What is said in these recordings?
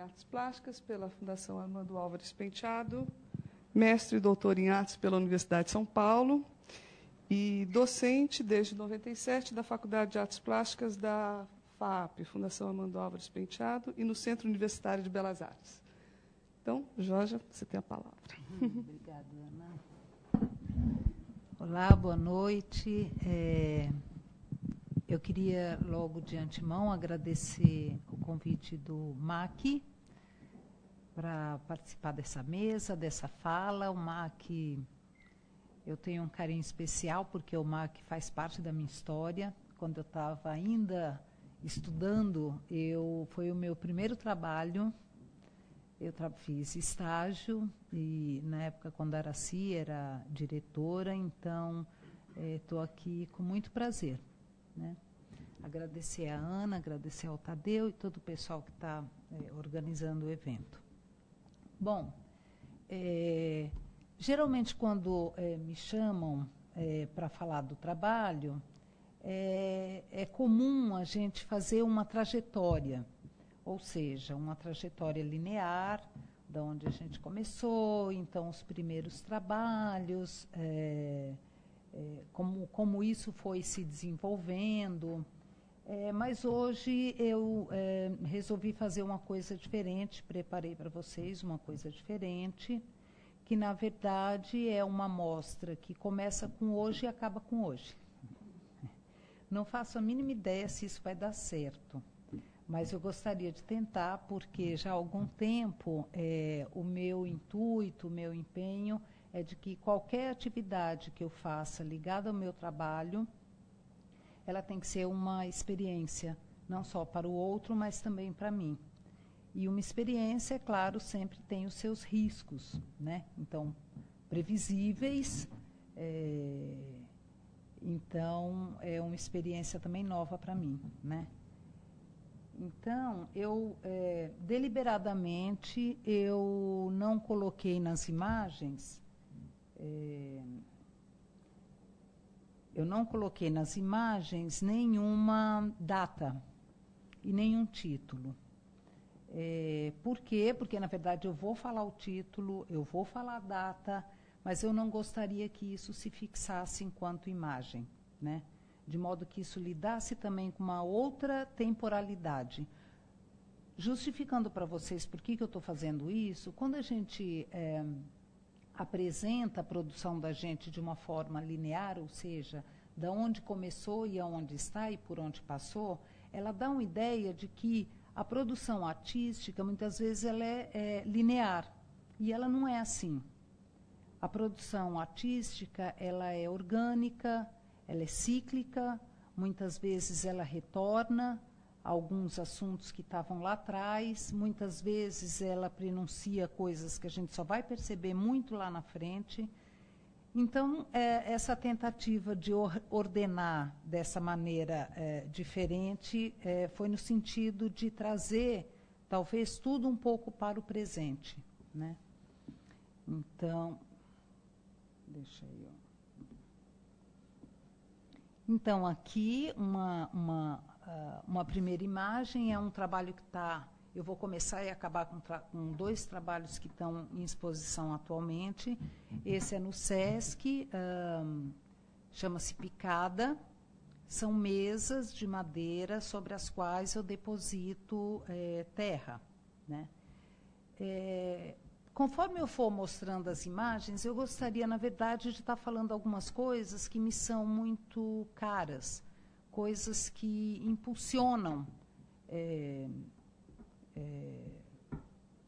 Artes Plásticas pela Fundação Armando Álvares Penteado, mestre e doutor em artes pela Universidade de São Paulo e docente desde 97 da Faculdade de Artes Plásticas da FAP, Fundação Armando Álvares Penteado, e no Centro Universitário de Belas Artes. Então, Jorge, você tem a palavra. Obrigada, Ana. Olá, boa noite. Eu queria, logo de antemão, agradecer o convite do MAC para participar dessa mesa, dessa fala. O MAC, eu tenho um carinho especial, porque o MAC faz parte da minha história. Quando eu estava ainda estudando, foi o meu primeiro trabalho. Eu fiz estágio e, na época, quando a Araci era diretora, então, estou aqui com muito prazer. Né? Agradecer a Ana, agradecer ao Tadeu e todo o pessoal que está organizando o evento. Bom, geralmente quando me chamam para falar do trabalho, é comum a gente fazer uma trajetória, ou seja, uma trajetória linear, da onde a gente começou, então os primeiros trabalhos, como isso foi se desenvolvendo. Mas hoje eu resolvi fazer uma coisa diferente, preparei para vocês uma coisa diferente, que na verdade é uma mostra que começa com hoje e acaba com hoje. Não faço a mínima ideia se isso vai dar certo, mas eu gostaria de tentar, porque já há algum tempo o meu intuito, o meu empenho é de que qualquer atividade que eu faça ligada ao meu trabalho, ela tem que ser uma experiência, não só para o outro, mas também para mim. E uma experiência, é claro, sempre tem os seus riscos, né? Então, previsíveis, então, é uma experiência também nova para mim, né? Então, deliberadamente, eu não coloquei nas imagens... Eu não coloquei nas imagens nenhuma data e nenhum título. Por quê? Porque, na verdade, eu vou falar o título, eu vou falar a data, mas eu não gostaria que isso se fixasse enquanto imagem, né? De modo que isso lidasse também com uma outra temporalidade. Justificando para vocês por que eu estou fazendo isso, quando a gente... apresenta a produção da gente de uma forma linear, ou seja, da onde começou e aonde está e por onde passou, ela dá uma ideia de que a produção artística, muitas vezes, ela é linear, e ela não é assim. A produção artística, ela é orgânica, ela é cíclica, muitas vezes ela retorna alguns assuntos que estavam lá atrás, muitas vezes ela prenuncia coisas que a gente só vai perceber muito lá na frente. Então, essa tentativa de ordenar dessa maneira diferente foi no sentido de trazer, talvez, tudo um pouco para o presente, né? Então, deixa eu... Então, aqui, uma primeira imagem é um trabalho que está... Eu vou começar e acabar com dois trabalhos que estão em exposição atualmente. Esse é no SESC, chama-se Picada. São mesas de madeira sobre as quais eu deposito terra, né? Conforme eu for mostrando as imagens, eu gostaria, na verdade, de estar falando algumas coisas que me são muito caras, coisas que impulsionam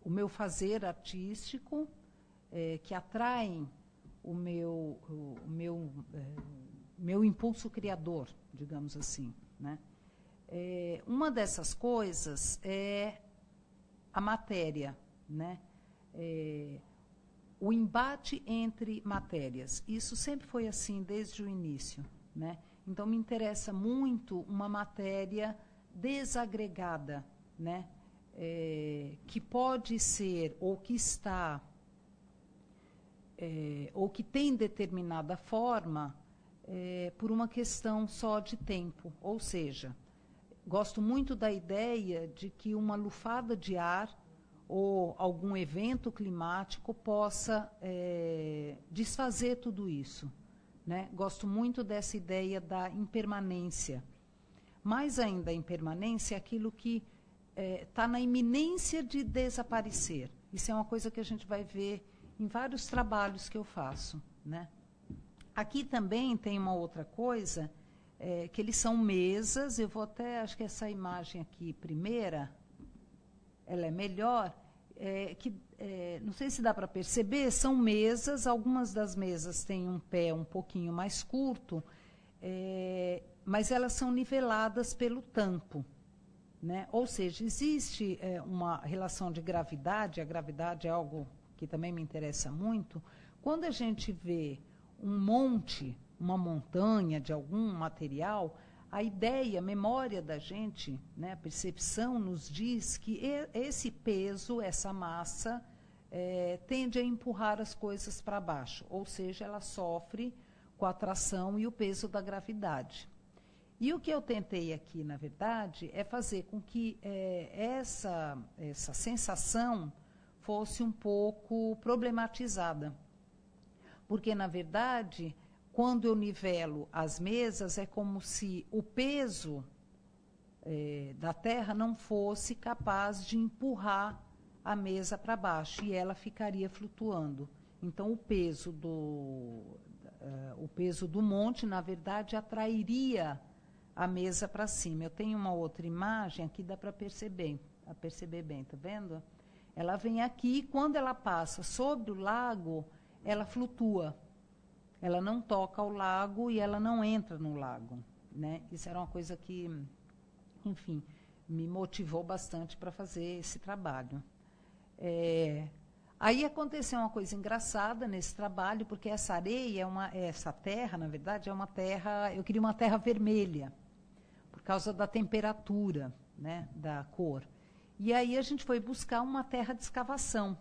o meu fazer artístico, que atraem o meu impulso criador, digamos assim, né? Uma dessas coisas é a matéria, né? O embate entre matérias. Isso sempre foi assim desde o início, né? Então, me interessa muito uma matéria desagregada, né? Que pode ser, ou que está, ou que tem determinada forma, por uma questão só de tempo. Ou seja, gosto muito da ideia de que uma lufada de ar, ou algum evento climático possa desfazer tudo isso, né? Gosto muito dessa ideia da impermanência. Mais ainda, a impermanência é aquilo que está na iminência de desaparecer. Isso é uma coisa que a gente vai ver em vários trabalhos que eu faço, né? Aqui também tem uma outra coisa, que eles são mesas. Eu vou até, acho que essa imagem aqui, primeira, ela é melhor, não sei se dá para perceber, são mesas. Algumas das mesas têm um pé um pouquinho mais curto, mas elas são niveladas pelo tampo, né? Ou seja, existe uma relação de gravidade. A gravidade é algo que também me interessa muito. Quando a gente vê um monte, uma montanha de algum material, a ideia, a memória da gente, né, a percepção nos diz que esse peso, essa massa, tende a empurrar as coisas para baixo, ou seja, ela sofre com a atração e o peso da gravidade. E o que eu tentei aqui, na verdade, é fazer com que essa sensação fosse um pouco problematizada. Porque, na verdade, quando eu nivelo as mesas, é como se o peso da Terra não fosse capaz de empurrar a mesa para baixo, e ela ficaria flutuando. Então, o peso do monte, na verdade, atrairia a mesa para cima. Eu tenho uma outra imagem aqui, dá para perceber bem, tá vendo? Ela vem aqui, e quando ela passa sobre o lago, ela flutua. Ela não toca o lago e ela não entra no lago, né? Isso era uma coisa que, enfim, me motivou bastante para fazer esse trabalho. Aí aconteceu uma coisa engraçada nesse trabalho, porque essa areia, essa terra, na verdade, é uma terra... Eu queria uma terra vermelha, por causa da temperatura, né, da cor. E aí a gente foi buscar uma terra de escavação.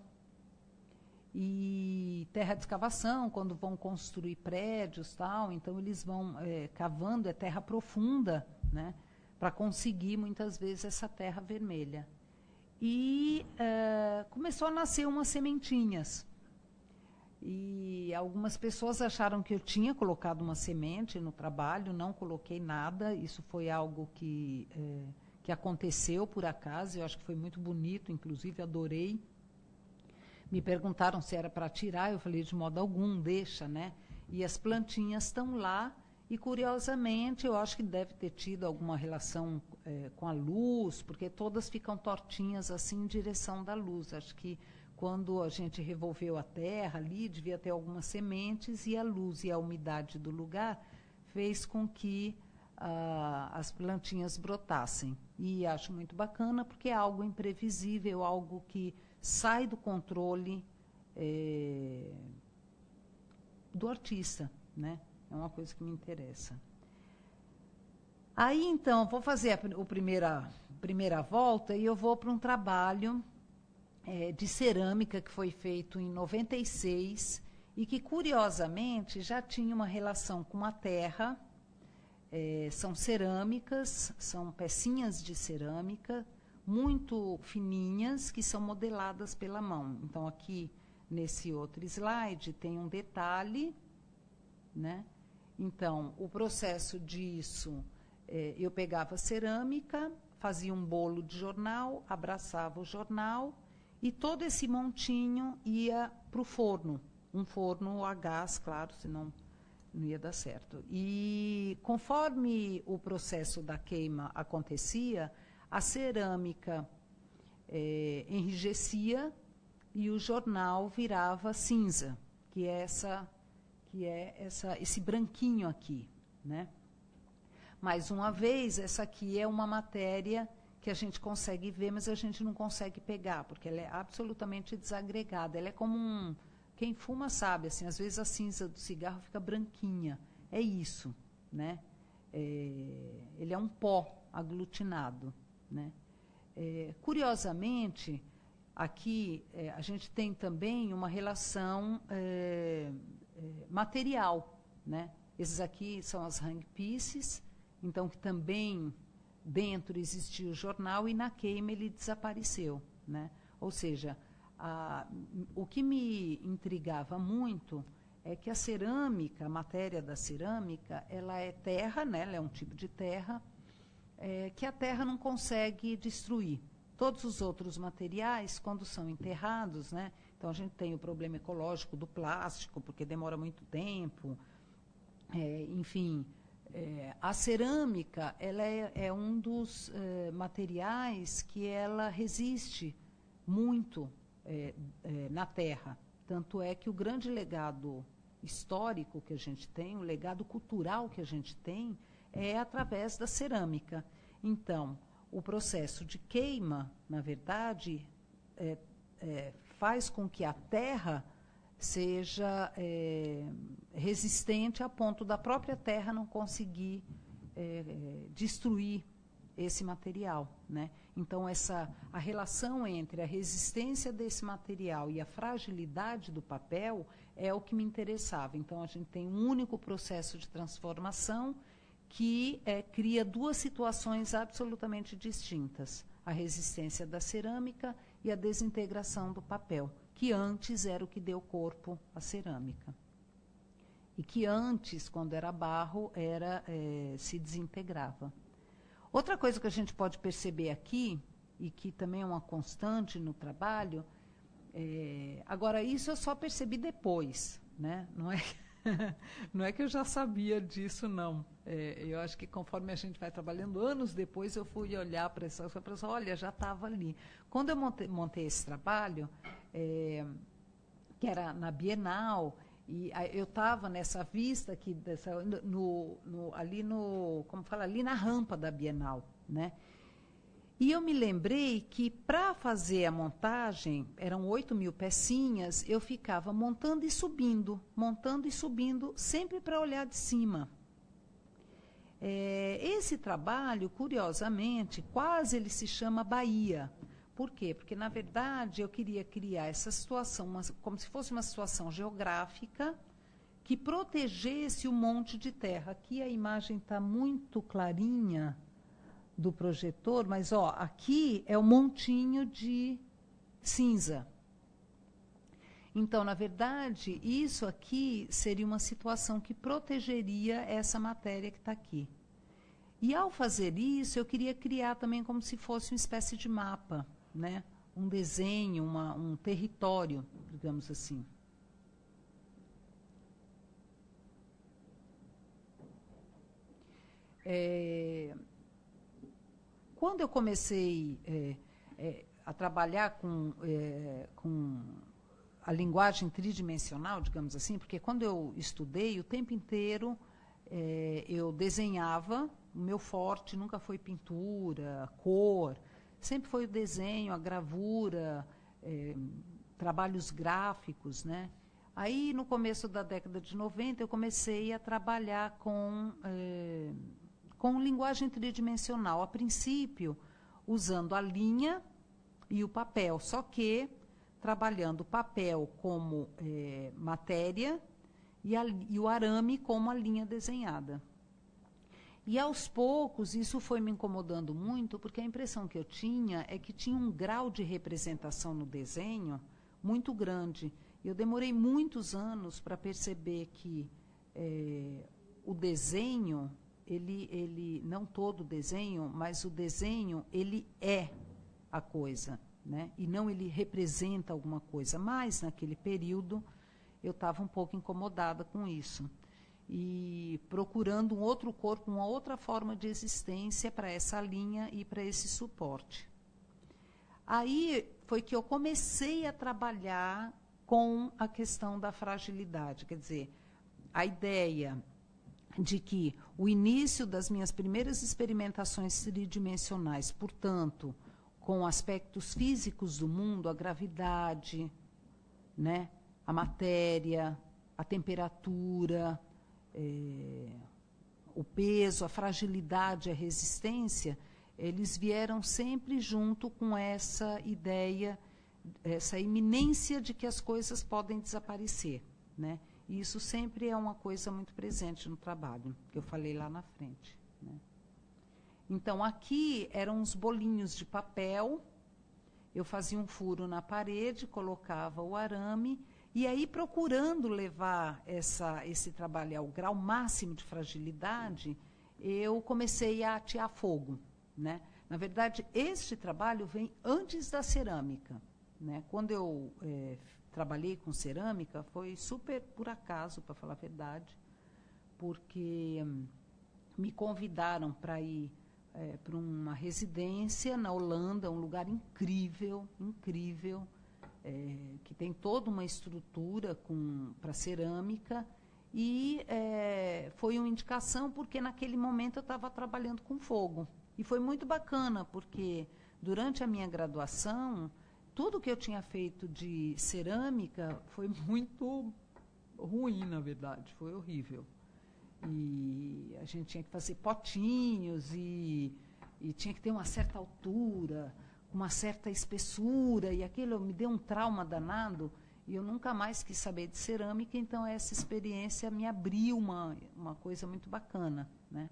E terra de escavação, quando vão construir prédios, tal, então eles vão cavando, é terra profunda, né, para conseguir, muitas vezes, essa terra vermelha. E começou a nascer umas sementinhas. E algumas pessoas acharam que eu tinha colocado uma semente no trabalho, não coloquei nada. Isso foi algo que aconteceu por acaso. Eu acho que foi muito bonito, inclusive adorei. Me perguntaram se era para tirar, eu falei de modo algum, deixa, né? E as plantinhas estão lá, e curiosamente eu acho que deve ter tido alguma relação com a luz, porque todas ficam tortinhas assim em direção da luz. Acho que quando a gente revolveu a terra ali, devia ter algumas sementes, e a luz e a umidade do lugar fez com que as plantinhas brotassem. E acho muito bacana, porque é algo imprevisível, algo que sai do controle do artista, né? É uma coisa que me interessa. Aí, então, vou fazer a primeira volta, e eu vou para um trabalho de cerâmica que foi feito em 96, e que, curiosamente, já tinha uma relação com a terra. São cerâmicas, são pecinhas de cerâmica, muito fininhas, que são modeladas pela mão. Então, aqui, nesse outro slide, tem um detalhe, né? Então, o processo disso, eu pegava cerâmica, fazia um bolo de jornal, abraçava o jornal, e todo esse montinho ia para o forno. Um forno a gás, claro, senão não ia dar certo. E, conforme o processo da queima acontecia, a cerâmica enrijecia e o jornal virava cinza, que é esse branquinho aqui, né? Mais uma vez, essa aqui é uma matéria que a gente consegue ver, mas a gente não consegue pegar, porque ela é absolutamente desagregada. Ela é como quem fuma sabe, assim, às vezes a cinza do cigarro fica branquinha. É isso, né? Ele é um pó aglutinado, né? Curiosamente, aqui a gente tem também uma relação material, né? Esses aqui são as hang pieces, então que também dentro existia o jornal, e na queima ele desapareceu, né? Ou seja, o que me intrigava muito é que a cerâmica, a matéria da cerâmica, ela é terra, né? Ela é um tipo de terra que a terra não consegue destruir. Todos os outros materiais, quando são enterrados, né? Então a gente tem o problema ecológico do plástico, porque demora muito tempo. Enfim, a cerâmica ela é um dos materiais que ela resiste muito na terra. Tanto é que o grande legado histórico que a gente tem, o legado cultural que a gente tem, é através da cerâmica. Então, o processo de queima, na verdade, faz com que a terra seja resistente a ponto da própria terra não conseguir destruir esse material, né? Então, a relação entre a resistência desse material e a fragilidade do papel é o que me interessava. Então, a gente tem um único processo de transformação que cria duas situações absolutamente distintas. A resistência da cerâmica e a desintegração do papel, que antes era o que deu corpo à cerâmica. E que antes, quando era barro, se desintegrava. Outra coisa que a gente pode perceber aqui, e que também é uma constante no trabalho, agora, isso eu só percebi depois, né? Não é que eu já sabia disso, não. Eu acho que conforme a gente vai trabalhando, anos depois eu fui olhar para essa coisa, olha, já estava ali. Quando eu montei esse trabalho, que era na Bienal, e eu estava nessa vista aqui, ali na rampa da Bienal, né? E eu me lembrei que, para fazer a montagem, eram 8.000 pecinhas, eu ficava montando e subindo, sempre para olhar de cima. Esse trabalho, curiosamente, quase ele se chama Bahia. Por quê? Porque, na verdade, eu queria criar essa situação, como se fosse uma situação geográfica que protegesse o monte de terra. Aqui a imagem está muito clarinha do projetor, mas aqui é o montinho de cinza. Então, na verdade, isso aqui seria uma situação que protegeria essa matéria que está aqui. E, ao fazer isso, eu queria criar também como se fosse uma espécie de mapa, né? Um desenho, um território, digamos assim. Quando eu comecei a trabalhar com a linguagem tridimensional, digamos assim, porque quando eu estudei, o tempo inteiro eu desenhava, o meu forte nunca foi pintura, cor, sempre foi o desenho, a gravura, trabalhos gráficos, né? Aí, no começo da década de 90, eu comecei a trabalhar com linguagem tridimensional, a princípio usando a linha e o papel, só que trabalhando o papel como matéria e o arame como a linha desenhada. E, aos poucos, isso foi me incomodando muito, porque a impressão que eu tinha é que tinha um grau de representação no desenho muito grande. Eu demorei muitos anos para perceber que o desenho, ele não todo o desenho, mas o desenho, ele é a coisa, né? E não ele representa alguma coisa. Mas, naquele período, eu estava um pouco incomodada com isso. E procurando um outro corpo, uma outra forma de existência para essa linha e para esse suporte. Aí foi que eu comecei a trabalhar com a questão da fragilidade, quer dizer, a ideia de que o início das minhas primeiras experimentações tridimensionais, portanto, com aspectos físicos do mundo, a gravidade, né, a matéria, a temperatura, o peso, a fragilidade, a resistência, eles vieram sempre junto com essa ideia, essa iminência de que as coisas podem desaparecer, né? E isso sempre é uma coisa muito presente no trabalho, que eu falei lá na frente, né? Então, aqui eram uns bolinhos de papel eu fazia um furo na parede, colocava o arame, e aí, procurando levar esse trabalho ao grau máximo de fragilidade, eu comecei a atear fogo, né? Na verdade, este trabalho vem antes da cerâmica, né? Quando eu trabalhei com cerâmica, foi super por acaso, para falar a verdade, porque me convidaram para ir para uma residência na Holanda, um lugar incrível, incrível, que tem toda uma estrutura para cerâmica, e foi uma indicação porque naquele momento eu estava trabalhando com fogo. E foi muito bacana, porque durante a minha graduação, tudo que eu tinha feito de cerâmica foi muito ruim, na verdade, foi horrível. E a gente tinha que fazer potinhos e tinha que ter uma certa altura, uma certa espessura, e aquilo me deu um trauma danado, e eu nunca mais quis saber de cerâmica, então essa experiência me abriu uma coisa muito bacana, né?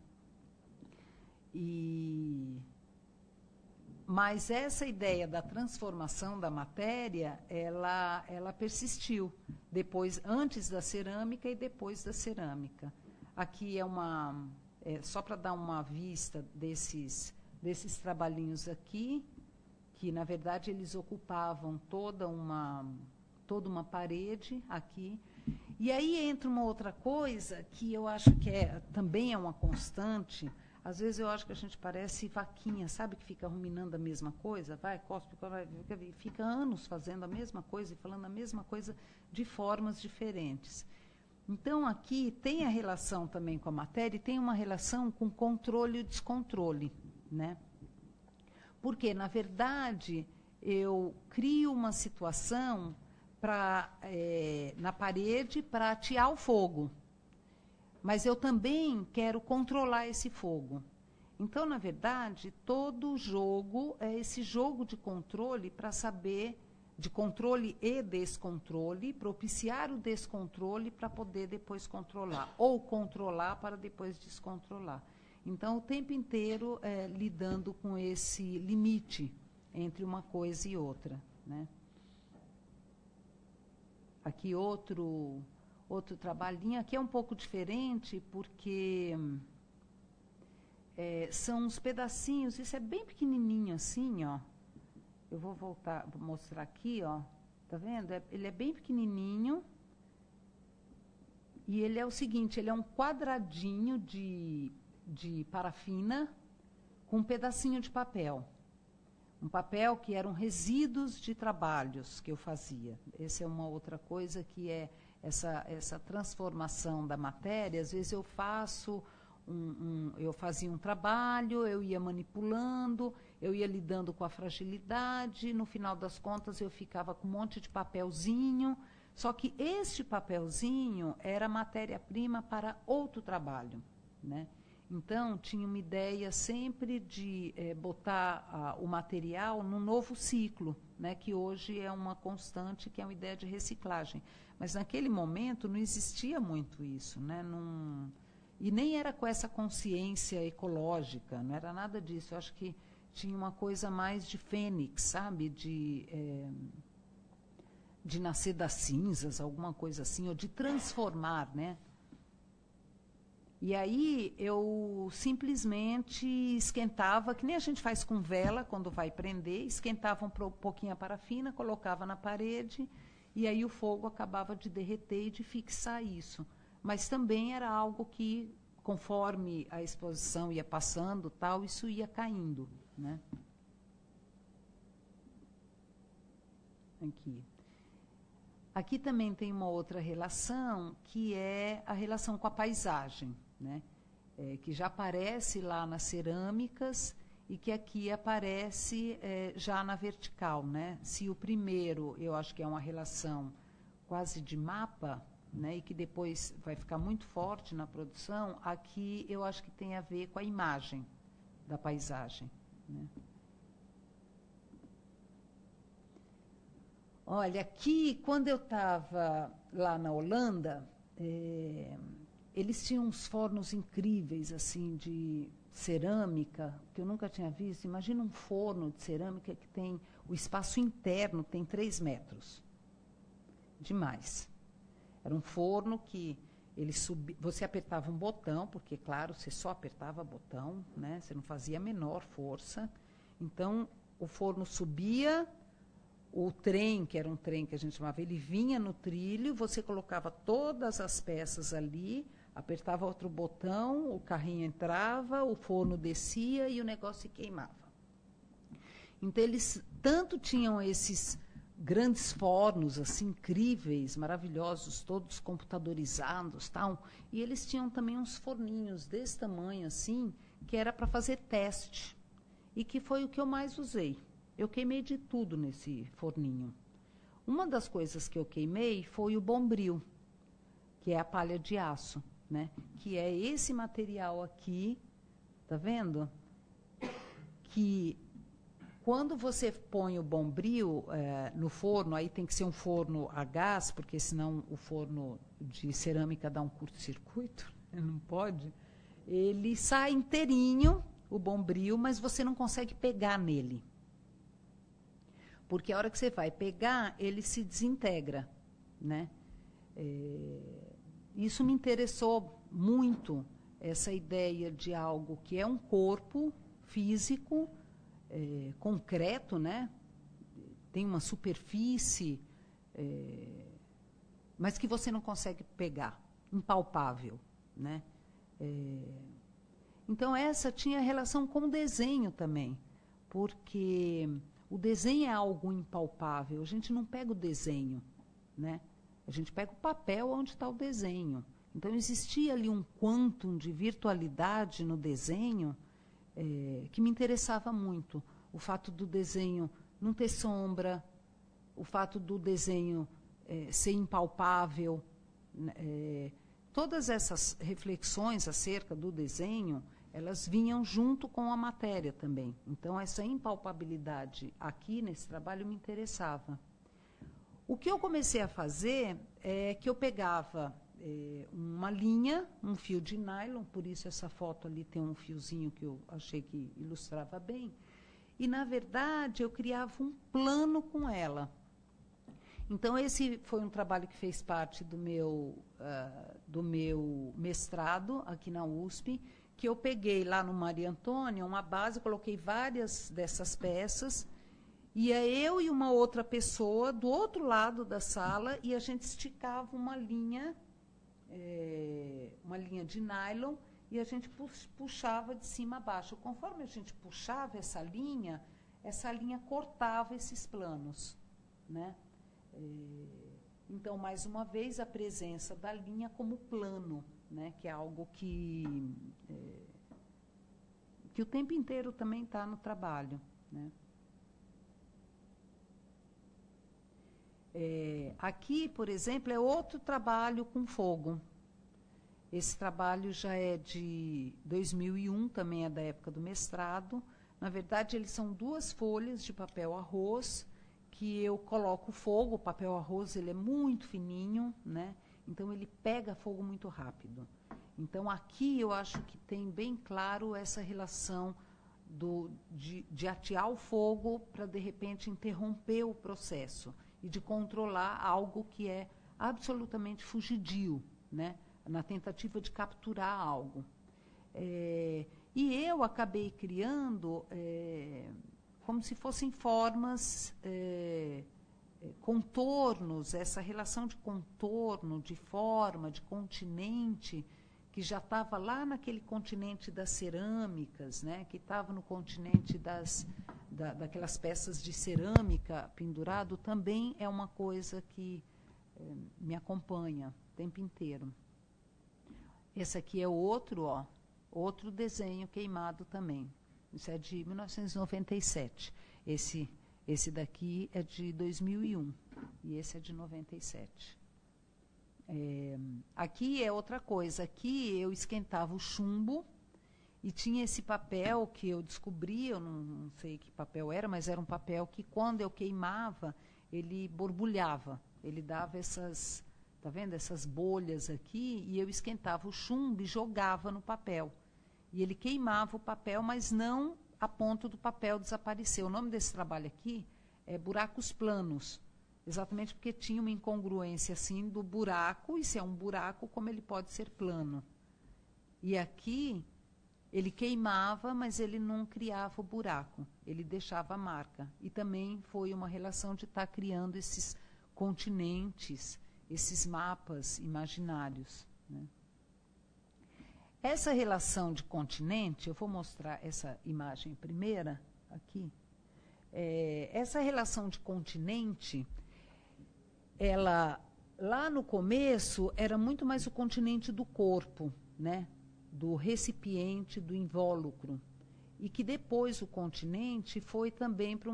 Mas essa ideia da transformação da matéria, ela persistiu, antes da cerâmica e depois da cerâmica. Aqui só para dar uma vista desses trabalhinhos aqui, que, na verdade, eles ocupavam toda uma parede aqui. E aí entra uma outra coisa que eu acho que também é uma constante. Às vezes eu acho que a gente parece vaquinha, sabe, que fica ruminando a mesma coisa, cospe, fica anos fazendo a mesma coisa e falando a mesma coisa de formas diferentes. Então, aqui tem a relação também com a matéria e tem uma relação com controle e descontrole, né? Porque, na verdade, eu crio uma situação na parede para atear o fogo. Mas eu também quero controlar esse fogo. Então, na verdade, todo jogo é esse jogo de controle para saber, de controle e descontrole, propiciar o descontrole para poder depois controlar, ou controlar para depois descontrolar. Então, o tempo inteiro lidando com esse limite entre uma coisa e outra, né? Aqui outro trabalhinho. Aqui é um pouco diferente, porque são uns pedacinhos, isso é bem pequenininho assim, ó. Eu vou mostrar aqui, ó. Tá vendo? Ele é bem pequenininho. E ele é o seguinte, ele é um quadradinho de parafina com um pedacinho de papel. Um papel que eram resíduos de trabalhos que eu fazia. Essa é uma outra coisa que é essa transformação da matéria. Às vezes eu fazia um trabalho, eu ia manipulando, eu ia lidando com a fragilidade, no final das contas eu ficava com um monte de papelzinho, só que este papelzinho era matéria-prima para outro trabalho, né? Então, tinha uma ideia sempre de botar o material num novo ciclo, né, que hoje é uma constante, que é uma ideia de reciclagem. Mas, naquele momento, não existia muito isso, né? E nem era com essa consciência ecológica, não era nada disso. Eu acho que tinha uma coisa mais de fênix, sabe? De nascer das cinzas, alguma coisa assim, ou de transformar, né? E aí eu simplesmente esquentava, que nem a gente faz com vela quando vai prender, esquentava um pouquinho a parafina, colocava na parede, e aí o fogo acabava de derreter e de fixar isso. Mas também era algo que, conforme a exposição ia passando, tal, isso ia caindo, né? Aqui também tem uma outra relação, que é a relação com a paisagem, né? Que já aparece lá nas cerâmicas e que aqui aparece já na vertical, né? Se o primeiro, eu acho que é uma relação quase de mapa, né? E que depois vai ficar muito forte na produção, aqui eu acho que tem a ver com a imagem da paisagem, né? Olha, aqui, quando eu estava lá na Holanda, eles tinham uns fornos incríveis, assim, de cerâmica, que eu nunca tinha visto. Imagina um forno de cerâmica que tem o espaço interno tem 3 metros. Demais. Era um forno que ele subia, você apertava um botão, porque, claro, você só apertava botão, né? Você não fazia a menor força. Então, o forno subia, o trem, que era um trem que a gente chamava, ele vinha no trilho, você colocava todas as peças ali, apertava outro botão, o carrinho entrava, o forno descia e o negócio se queimava. Então, eles tanto tinham esses grandes fornos, assim, incríveis, maravilhosos, todos computadorizados, tal, e eles tinham também uns forninhos desse tamanho, assim, que era para fazer teste, e que foi o que eu mais usei. Eu queimei de tudo nesse forninho. Uma das coisas que eu queimei foi o bombril, que é a palha de aço, né? Que é esse material aqui, tá vendo? Que quando você põe o bombril no forno, aí tem que ser um forno a gás, porque senão o forno de cerâmica dá um curto-circuito, não pode. Ele sai inteirinho, o bombril, mas você não consegue pegar nele. Porque a hora que você vai pegar, ele se desintegra, né? Isso me interessou muito, essa ideia de algo que é um corpo físico, concreto, né? Tem uma superfície, mas que você não consegue pegar, impalpável, né? Então, essa tinha relação com o desenho também, porque o desenho é algo impalpável, a gente não pega o desenho, né? A gente pega o papel onde está o desenho. Então, existia ali um quantum de virtualidade no desenho que me interessava muito. O fato do desenho não ter sombra, o fato do desenho ser impalpável. Todas essas reflexões acerca do desenho, elas vinham junto com a matéria também. Então, essa impalpabilidade aqui nesse trabalho me interessava. O que eu comecei a fazer é que eu pegava uma linha, um fio de nylon, por isso essa foto ali tem um fiozinho que eu achei que ilustrava bem, e, na verdade, eu criava um plano com ela. Então, esse foi um trabalho que fez parte do meu mestrado aqui na USP, que eu peguei lá no Maria Antônia uma base, coloquei várias dessas peças, ia eu e uma outra pessoa do outro lado da sala e a gente esticava uma linha de nylon e a gente puxava de cima a baixo. Conforme a gente puxava essa linha cortava esses planos, né? Então, mais uma vez, a presença da linha como plano, né? Que é algo que o tempo inteiro também está no trabalho, né? Aqui, por exemplo, é outro trabalho com fogo. Esse trabalho já é de 2001, também é da época do mestrado. Na verdade, eles são 2 folhas de papel arroz que eu coloco fogo. O papel arroz ele é muito fininho, né? Então, ele pega fogo muito rápido. Então, aqui eu acho que tem bem claro essa relação de atear o fogo para, de repente, interromper o processo e de controlar algo que é absolutamente fugidio, né? Na tentativa de capturar algo. E eu acabei criando como se fossem formas, contornos, essa relação de contorno, de forma, de continente, que já estava lá naquele continente das cerâmicas, né? Que estava no continente daquelas peças de cerâmica pendurado, também é uma coisa que me acompanha o tempo inteiro. Esse aqui é outro desenho queimado também. Isso é de 1997. Esse daqui é de 2001 e esse é de 97. Aqui é outra coisa. Aqui eu esquentava o chumbo e tinha esse papel que eu descobri, eu não sei que papel era, mas era um papel que, quando eu queimava, ele borbulhava. Ele dava essas, tá vendo? Essas bolhas aqui, e eu esquentava o chumbo e jogava no papel. E ele queimava o papel, mas não a ponto do papel desaparecer. O nome desse trabalho aqui buracos planos, exatamente porque tinha uma incongruência assim do buraco, e se é um buraco, como ele pode ser plano. E aqui ele queimava, mas ele não criava o buraco, ele deixava a marca. E também foi uma relação de estar criando esses continentes, esses mapas imaginários, né? Essa relação de continente, eu vou mostrar essa imagem primeira, aqui. Essa relação de continente, ela, lá no começo, era muito mais o continente do corpo, né? Do recipiente, do invólucro. E que depois o continente foi também para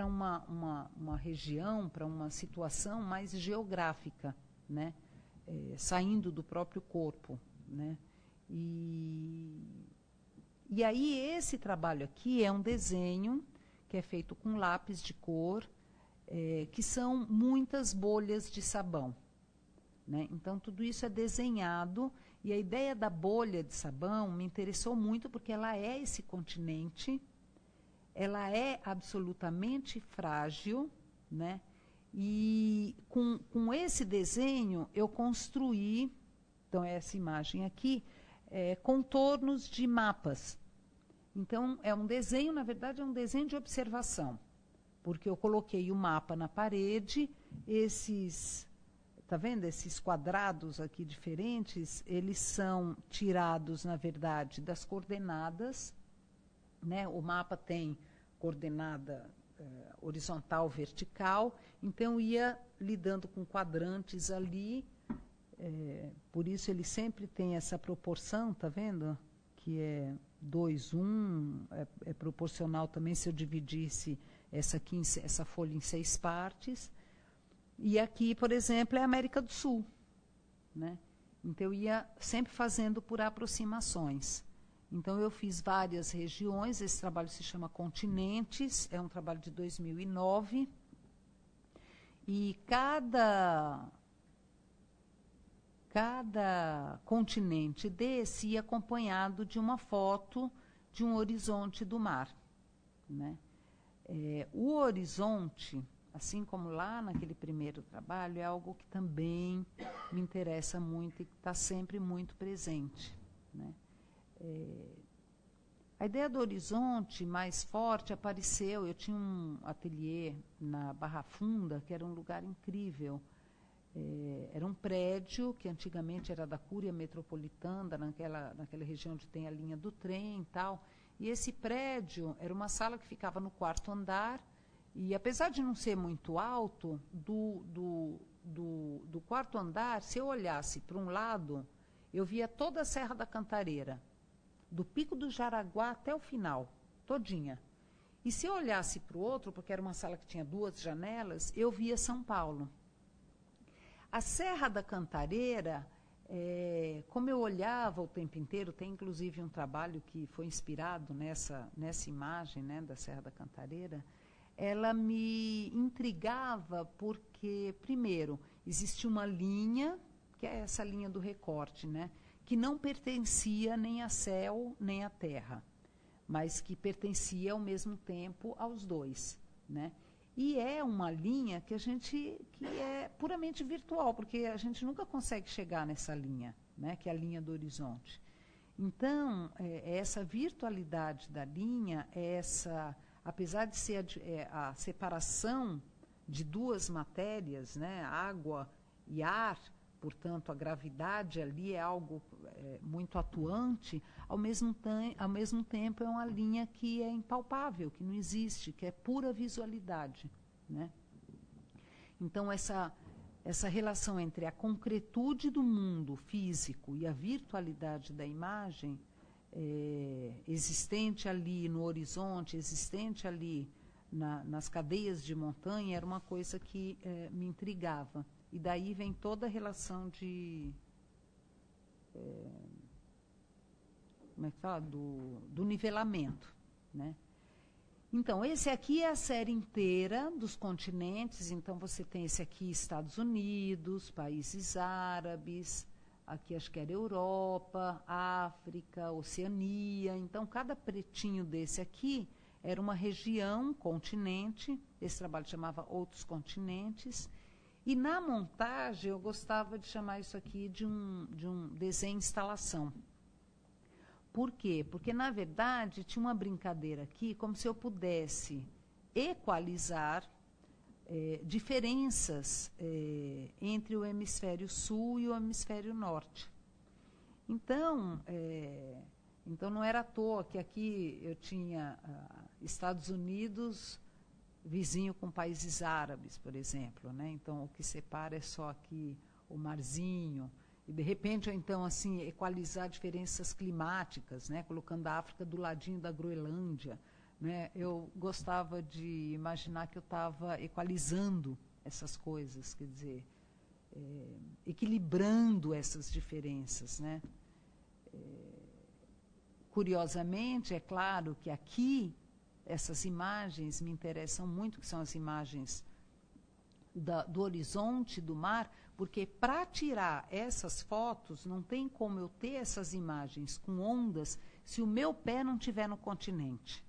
uma região, para uma situação mais geográfica, né? Saindo do próprio corpo, né? E aí esse trabalho aqui é um desenho que é feito com lápis de cor, que são muitas bolhas de sabão, né? Então, tudo isso é desenhado, e a ideia da bolha de sabão me interessou muito porque ela é esse continente, ela é absolutamente frágil, né? E com esse desenho eu construí, então essa imagem aqui, contornos de mapas. Então, é um desenho, na verdade, é um desenho de observação, porque eu coloquei o mapa na parede, tá vendo? Esses quadrados aqui diferentes, eles são tirados, na verdade, das coordenadas, né? O mapa tem coordenada horizontal, vertical, então ia lidando com quadrantes ali, por isso ele sempre tem essa proporção, tá vendo? Que é 2, 1, é proporcional também se eu dividisse essa folha em 6 partes. E aqui, por exemplo, é a América do Sul, né? Então, eu ia sempre fazendo por aproximações. Então, eu fiz várias regiões, esse trabalho se chama Continentes, é um trabalho de 2009, e cada continente desse ia acompanhado de uma foto de um horizonte do mar, né? O horizonte, assim como lá naquele primeiro trabalho, é algo que também me interessa muito e que está sempre muito presente, né? A ideia do horizonte mais forte apareceu, eu tinha um ateliê na Barra Funda, que era um lugar incrível. Era um prédio que antigamente era da Cúria Metropolitana, naquela região onde tem a linha do trem e tal. E esse prédio era uma sala que ficava no 4º andar, e apesar de não ser muito alto, do 4º andar, se eu olhasse para um lado, eu via toda a Serra da Cantareira, do Pico do Jaraguá até o final, todinha. E se eu olhasse para o outro, porque era uma sala que tinha 2 janelas, eu via São Paulo. A Serra da Cantareira, como eu olhava o tempo inteiro, tem inclusive um trabalho que foi inspirado nessa imagem, né, da Serra da Cantareira, ela me intrigava porque, primeiro, existia uma linha, que é essa linha do recorte, né, que não pertencia nem a céu nem a terra, mas que pertencia ao mesmo tempo aos dois, né? E é uma linha que é puramente virtual, porque a gente nunca consegue chegar nessa linha, né, que é a linha do horizonte. Então, essa virtualidade da linha, apesar de ser a separação de 2 matérias, né, água e ar, portanto, a gravidade ali é algo muito atuante, ao mesmo tempo é uma linha que é impalpável, que não existe, que é pura visualidade, né? Então, essa relação entre a concretude do mundo físico e a virtualidade da imagem, existente ali no horizonte, existente ali nas cadeias de montanha, era uma coisa que me intrigava. E daí vem toda a relação como é que fala? Do nivelamento, né? Então, esse aqui é a série inteira dos continentes. Então, você tem esse aqui, Estados Unidos, países árabes, aqui acho que era Europa, África, Oceania. Então, cada pretinho desse aqui Era uma região, continente, esse trabalho chamava Outros Continentes, e na montagem eu gostava de chamar isso aqui de um desenho-instalação. Por quê? Porque, na verdade, tinha uma brincadeira aqui, como se eu pudesse equalizar diferenças entre o hemisfério sul e o hemisfério norte. Então não era à toa que aqui eu tinha Estados Unidos vizinho com países árabes, por exemplo, né? Então o que separa é só aqui o marzinho, e de repente então assim equalizar diferenças climáticas, né? Colocando a África do ladinho da Groenlândia, né? Eu gostava de imaginar que eu estava equalizando essas coisas, quer dizer, equilibrando essas diferenças, né? Curiosamente, é claro que aqui essas imagens me interessam muito, que são as imagens do horizonte do mar, porque para tirar essas fotos não tem como eu ter essas imagens com ondas se o meu pé não estiver no continente,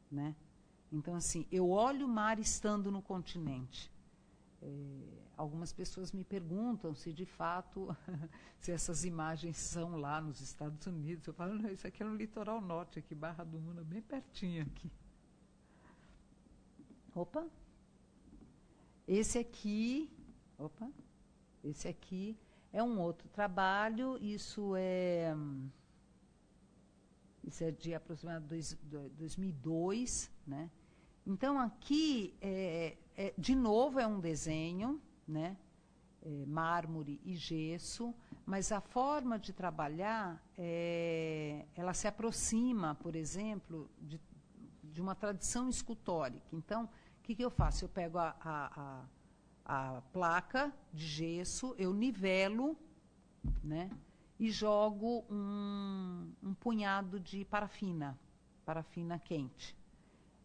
né? Então, assim, eu olho o mar estando no continente. Algumas pessoas me perguntam se, de fato, se essas imagens são lá nos Estados Unidos. Eu falo, não, isso aqui é no litoral norte, aqui, Barra do Muna, bem pertinho aqui. Opa! Esse aqui é um outro trabalho, isso é de aproximadamente 2002, né? Então, aqui, de novo, é um desenho, né? Mármore e gesso, mas a forma de trabalhar, ela se aproxima, por exemplo, de uma tradição escultórica. Então, o que eu faço? Eu pego a placa de gesso, eu nivelo, né? E jogo um punhado de parafina quente.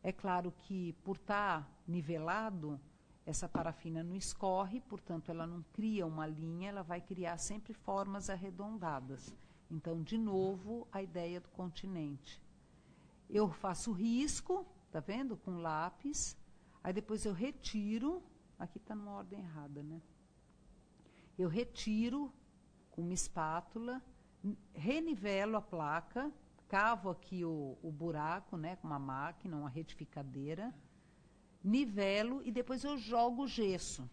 É claro que, por estar nivelado, essa parafina não escorre, portanto, ela não cria uma linha, ela vai criar sempre formas arredondadas. Então, de novo, a ideia do continente. Eu faço risco, tá vendo? Com lápis. Aí depois eu retiro, aqui está numa ordem errada, né? Eu retiro com uma espátula, renivelo a placa, cavo aqui o buraco, né, com uma máquina, uma retificadeira, nivelo e depois eu jogo o gesso.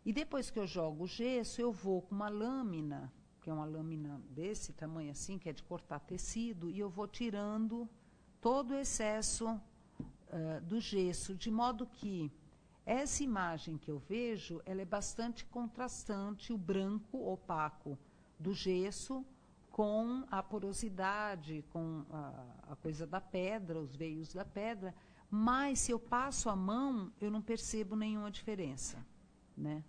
E depois que eu jogo o gesso, eu vou com uma lâmina, que é uma lâmina desse tamanho assim, que é de cortar tecido, e eu vou tirando todo o excesso do gesso, de modo que essa imagem que eu vejo, ela é bastante contrastante, o branco opaco do gesso com a porosidade, com a coisa da pedra, os veios da pedra, mas se eu passo a mão, eu não percebo nenhuma diferença, né?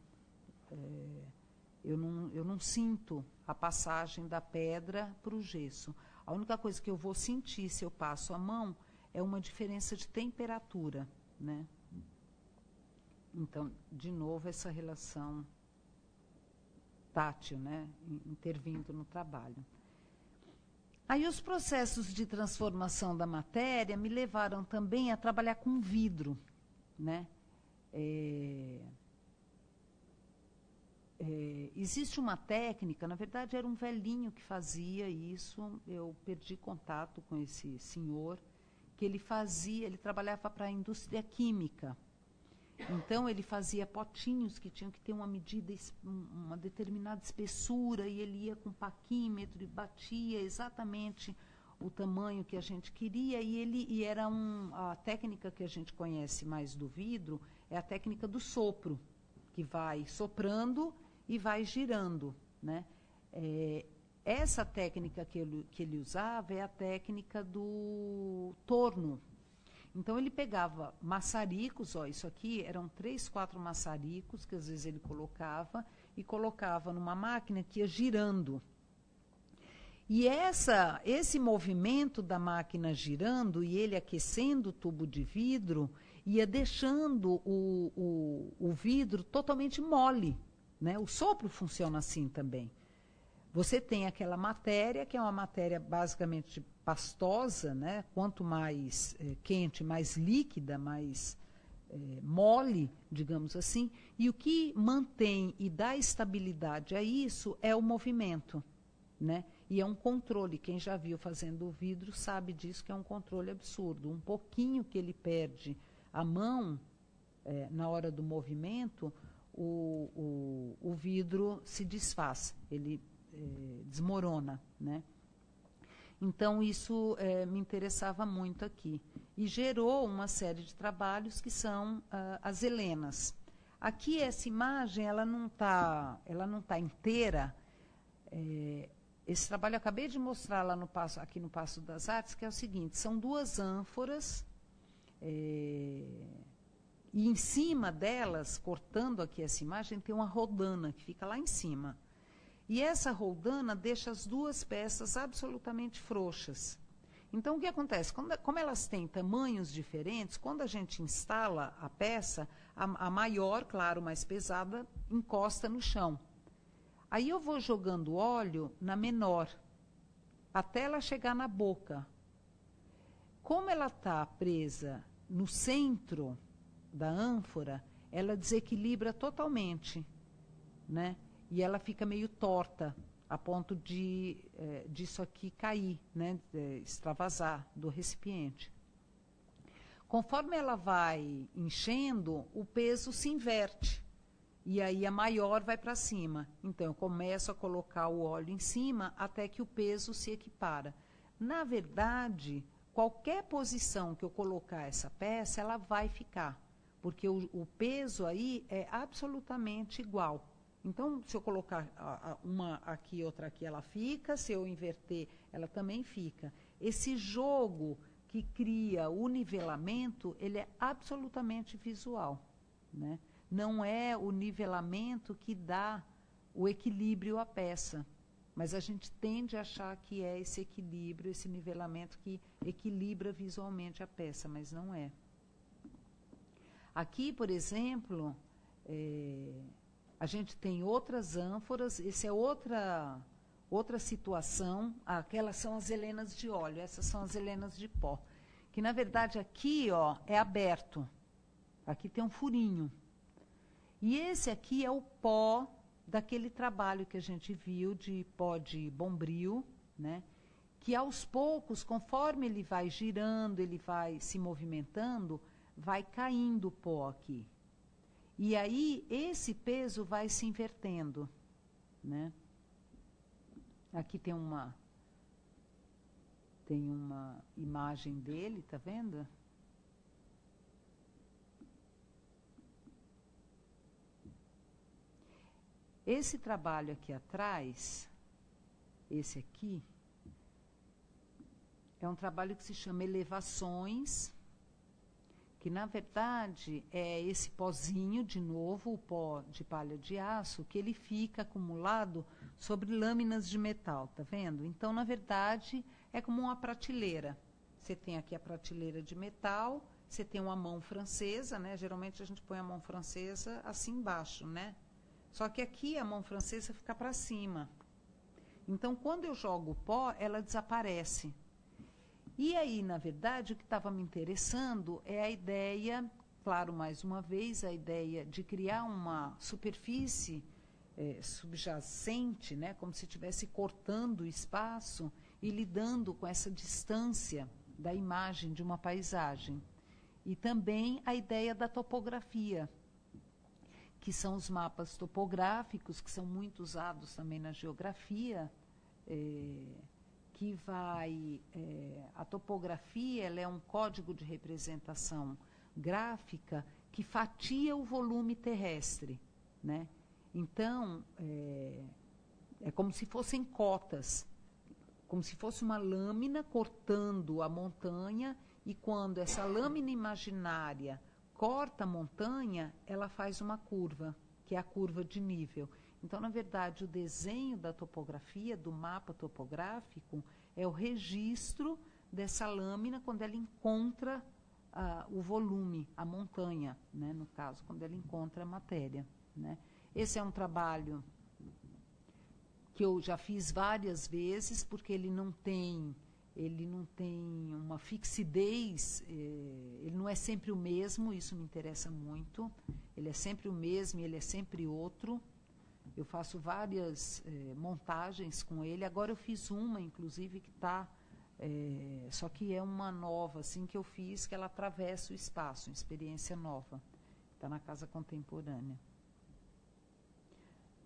Eu não sinto a passagem da pedra para o gesso. A única coisa que eu vou sentir se eu passo a mão é uma diferença de temperatura, né? Então, de novo, essa relação tátil, né, intervindo no trabalho. Aí os processos de transformação da matéria me levaram também a trabalhar com vidro, né? Existe uma técnica, na verdade era um velhinho que fazia isso, eu perdi contato com esse senhor, que ele trabalhava para a indústria química. Então, ele fazia potinhos que tinham que ter uma medida, uma determinada espessura, e ele ia com paquímetro e batia exatamente o tamanho que a gente queria, e era a técnica que a gente conhece mais do vidro, é a técnica do sopro, que vai soprando e vai girando, né? Essa técnica que ele usava é a técnica do torno. Então, ele pegava maçaricos, isso aqui eram 3, 4 maçaricos, que às vezes ele colocava, e colocava numa máquina que ia girando. E esse movimento da máquina girando, e ele aquecendo o tubo de vidro, ia deixando o vidro totalmente mole, né? O sopro funciona assim também. Você tem aquela matéria, que é uma matéria basicamente pastosa, né? Quanto mais quente, mais líquida, mais mole, digamos assim, e o que mantém e dá estabilidade a isso é o movimento, né? E é um controle. Quem já viu fazendo o vidro sabe disso, que é um controle absurdo. Um pouquinho que ele perde a mão na hora do movimento, o vidro se desfaz, ele desmorona, né? Então, isso me interessava muito aqui. E gerou uma série de trabalhos que são as Helenas. Aqui, essa imagem, ela não tá inteira. Esse trabalho eu acabei de mostrar lá aqui no Paço das Artes, que é o seguinte, são 2 ânforas, e em cima delas, cortando aqui essa imagem, tem uma roldana que fica lá em cima. E essa roldana deixa as 2 peças absolutamente frouxas. Então, o que acontece? Como elas têm tamanhos diferentes, quando a gente instala a peça, a maior, claro, mais pesada, encosta no chão. Aí eu vou jogando óleo na menor, até ela chegar na boca. Como ela está presa no centro da ânfora, ela desequilibra totalmente, né? E ela fica meio torta, a ponto disso aqui cair, né? Extravasar do recipiente. Conforme ela vai enchendo, o peso se inverte. E aí a maior vai para cima. Então, eu começo a colocar o óleo em cima até que o peso se equipara. Na verdade, qualquer posição que eu colocar essa peça, ela vai ficar. Porque o peso aí é absolutamente igual. Então, se eu colocar uma aqui e outra aqui, ela fica. Se eu inverter, ela também fica. Esse jogo que cria o nivelamento, ele é absolutamente visual, né? Não é o nivelamento que dá o equilíbrio à peça. Mas a gente tende a achar que é esse equilíbrio, esse nivelamento que equilibra visualmente a peça, mas não é. Aqui, por exemplo, a gente tem outras ânforas, essa é outra situação. Aquelas são as Helenas de óleo, essas são as Helenas de pó. Que, na verdade, aqui é aberto. Aqui tem um furinho. E esse aqui é o pó daquele trabalho que a gente viu de pó de bombril, né? Que aos poucos, conforme ele vai girando, ele vai se movimentando, vai caindo o pó aqui. E aí esse peso vai se invertendo, né? Aqui tem uma imagem dele, tá vendo? Esse trabalho aqui atrás, esse aqui, é um trabalho que se chama Elevações, que, na verdade, é esse pozinho, de novo, o pó de palha de aço, que ele fica acumulado sobre lâminas de metal, tá vendo? Então, na verdade, é como uma prateleira. Você tem aqui a prateleira de metal, você tem uma mão francesa, né? Geralmente a gente põe a mão francesa assim embaixo, né? Só que aqui a mão francesa fica para cima. Então, quando eu jogo o pó, ela desaparece. E aí, na verdade, o que estava me interessando é a ideia, claro, mais uma vez, a ideia de criar uma superfície subjacente, né, como se estivesse cortando o espaço e lidando com essa distância da imagem de uma paisagem. E também a ideia da topografia, que são os mapas topográficos, que são muito usados também na geografia, que a topografia ela é um código de representação gráfica que fatia o volume terrestre, né? Então, é como se fossem cotas, como se fosse uma lâmina cortando a montanha, e quando essa lâmina imaginária corta a montanha, ela faz uma curva, que é a curva de nível. Então, na verdade, o desenho da topografia, do mapa topográfico, é o registro dessa lâmina quando ela encontra o volume, a montanha, né, no caso, quando ela encontra a matéria, né. Esse é um trabalho que eu já fiz várias vezes, porque ele não tem uma fixidez, ele não é sempre o mesmo, isso me interessa muito. Ele é sempre o mesmo e ele é sempre outro. Eu faço várias montagens com ele. Agora eu fiz uma, inclusive, que está... só que é uma nova, assim, que eu fiz, que ela atravessa o espaço, uma experiência nova. Está na Casa Contemporânea.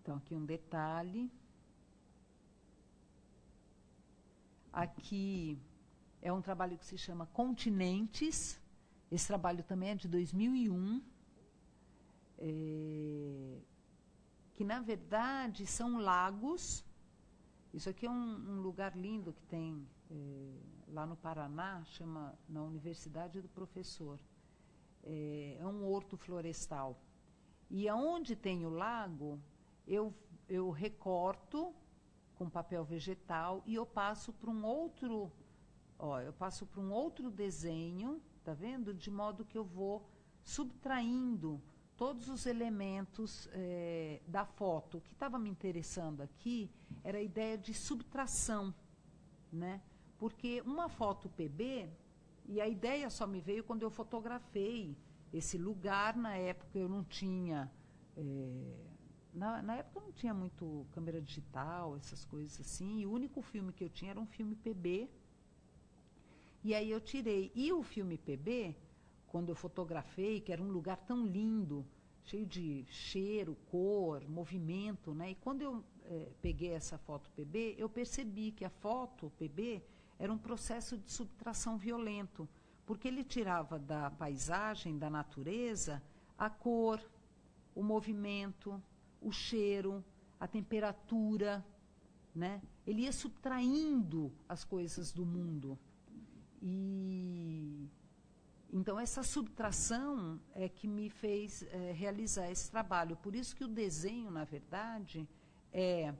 Então, aqui um detalhe. Aqui é um trabalho que se chama Continentes. Esse trabalho também é de 2001. Que, na verdade, são lagos. Isso aqui é um lugar lindo que tem lá no Paraná, chama na Universidade do Professor. É um horto florestal. E aonde tem o lago, eu recorto com papel vegetal e eu passo para um outro, desenho, tá vendo? De modo que eu vou subtraindo todos os elementos da foto. O que estava me interessando aqui era a ideia de subtração, né? Porque uma foto PB, e a ideia só me veio quando eu fotografei esse lugar. Na época eu não tinha... Na época não tinha muito câmera digital, essas coisas assim. E o único filme que eu tinha era um filme PB. E aí eu tirei. E o filme PB, quando eu fotografei, que era um lugar tão lindo, cheio de cheiro, cor, movimento, né? E quando eu peguei essa foto PB, eu percebi que a foto PB era um processo de subtração violento, porque ele tirava da paisagem, da natureza, a cor, o movimento, o cheiro, a temperatura, né? Ele ia subtraindo as coisas do mundo. E então essa subtração é que me fez realizar esse trabalho. Por isso que o desenho, na verdade, é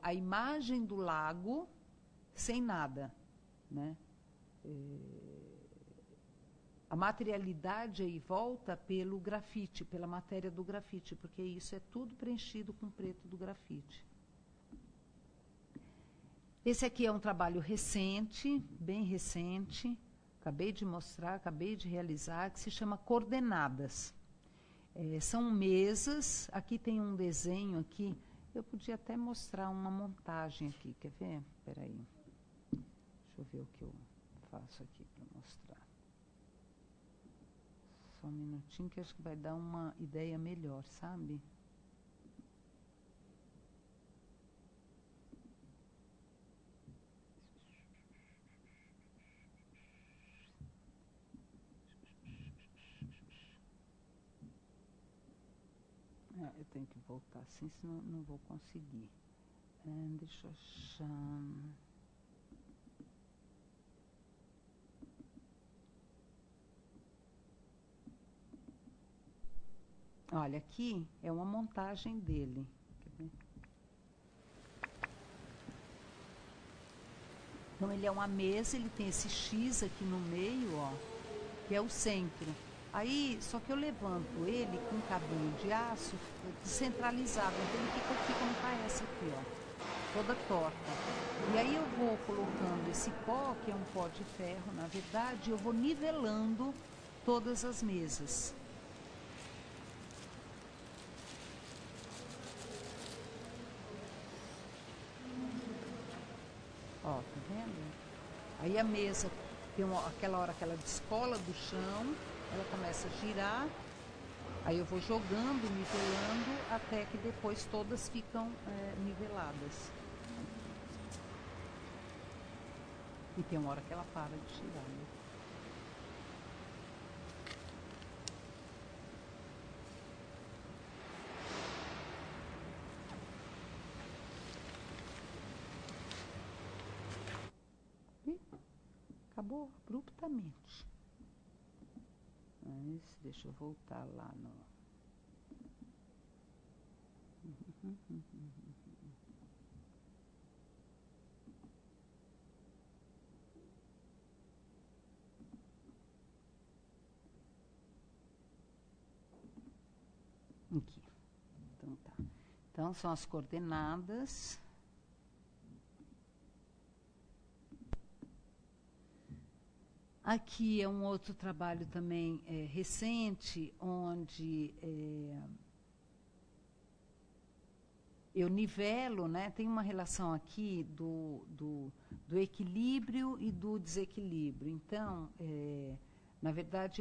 a imagem do lago sem nada, né? A materialidade aí volta pelo grafite, pela matéria do grafite, porque isso é tudo preenchido com preto do grafite. Esse aqui é um trabalho recente, bem recente, acabei de mostrar, acabei de realizar, que se chama Coordenadas. São mesas, aqui tem um desenho aqui, eu podia até mostrar uma montagem aqui, quer ver? Espera aí, deixa eu ver o que eu faço aqui para mostrar. Só um minutinho que acho que vai dar uma ideia melhor, sabe? Eu tenho que voltar assim, senão não vou conseguir. Deixa eu achar... Olha, aqui é uma montagem dele. Quer ver? Então, ele é uma mesa, ele tem esse X aqui no meio, ó, que é o centro. Aí, só que eu levanto ele com cabinho de aço descentralizado. Então, ele fica não parece aqui, ó, toda torta. E aí eu vou colocando esse pó, que é um pó de ferro, na verdade, eu vou nivelando todas as mesas. Ó, tá vendo? Aí a mesa, tem aquela hora que ela descola do chão, ela começa a girar, aí eu vou jogando, nivelando, até que depois todas ficam niveladas. E tem uma hora que ela para de girar, né? Acabou abruptamente. Mas deixa eu voltar lá no... Aqui. Então tá. Então, são as coordenadas. Aqui é um outro trabalho também recente, onde eu nivelo, né? Tem uma relação aqui do equilíbrio e do desequilíbrio. Então, na verdade,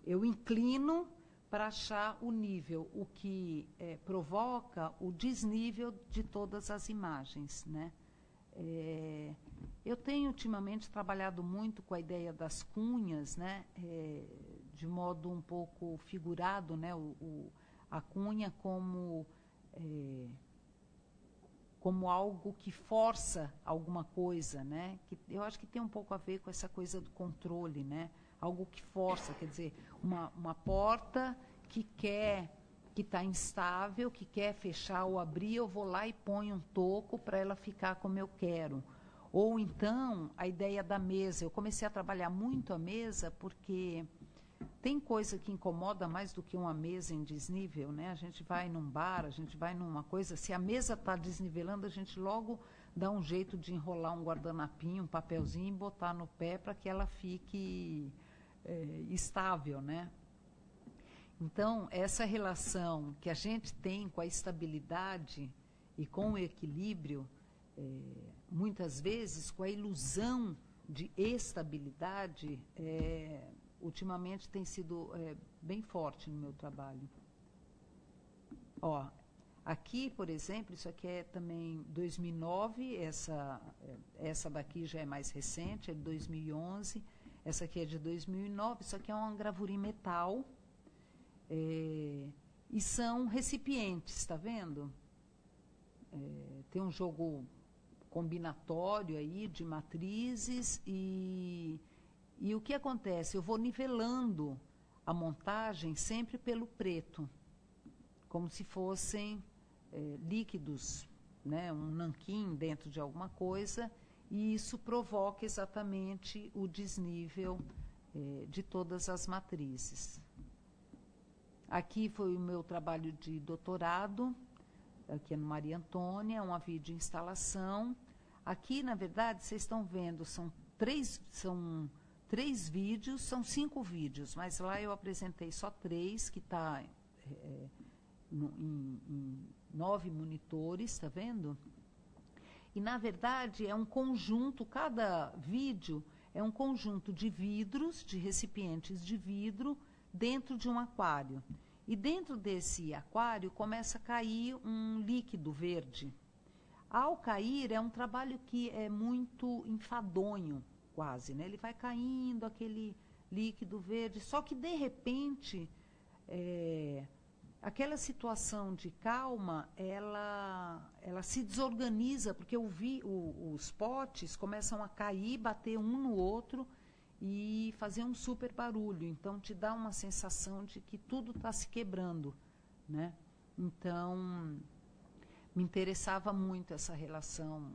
eu inclino para achar o nível, o que provoca o desnível de todas as imagens, né? Eu tenho ultimamente trabalhado muito com a ideia das cunhas, né? De modo um pouco figurado, né? A cunha como algo que força alguma coisa, né? Que eu acho que tem um pouco a ver com essa coisa do controle, né? Algo que força, quer dizer, uma porta que está instável, que quer fechar ou abrir, eu vou lá e ponho um toco para ela ficar como eu quero. Ou então, a ideia da mesa. Eu comecei a trabalhar muito a mesa porque tem coisa que incomoda mais do que uma mesa em desnível, né? A gente vai num bar, a gente vai numa coisa, se a mesa está desnivelando, a gente logo dá um jeito de enrolar um guardanapinho, um papelzinho e botar no pé para que ela fique estável, né? Então, essa relação que a gente tem com a estabilidade e com o equilíbrio, muitas vezes com a ilusão de estabilidade, ultimamente tem sido bem forte no meu trabalho. Ó, aqui, por exemplo, isso aqui é também 2009, essa daqui já é mais recente, é de 2011, essa aqui é de 2009, isso aqui é uma gravura em metal, e são recipientes, está vendo? Tem um jogo combinatório aí de matrizes e o que acontece? Eu vou nivelando a montagem sempre pelo preto, como se fossem líquidos, né? Um nanquim dentro de alguma coisa, e isso provoca exatamente o desnível de todas as matrizes. Aqui foi o meu trabalho de doutorado, aqui é no Maria Antônia, uma videoinstalação. Aqui, na verdade, vocês estão vendo, são três vídeos, são 5 vídeos, mas lá eu apresentei só 3, que está em 9 monitores, está vendo? E, na verdade, é um conjunto, cada vídeo é um conjunto de vidros, de recipientes de vidro, dentro de um aquário. E dentro desse aquário começa a cair um líquido verde. Ao cair, é um trabalho que é muito enfadonho, quase, né? Ele vai caindo, aquele líquido verde, só que, de repente, aquela situação de calma, ela se desorganiza, porque os potes começam a cair, bater um no outro e fazer um super barulho. Então, te dá uma sensação de que tudo está se quebrando, né? Então, me interessava muito essa relação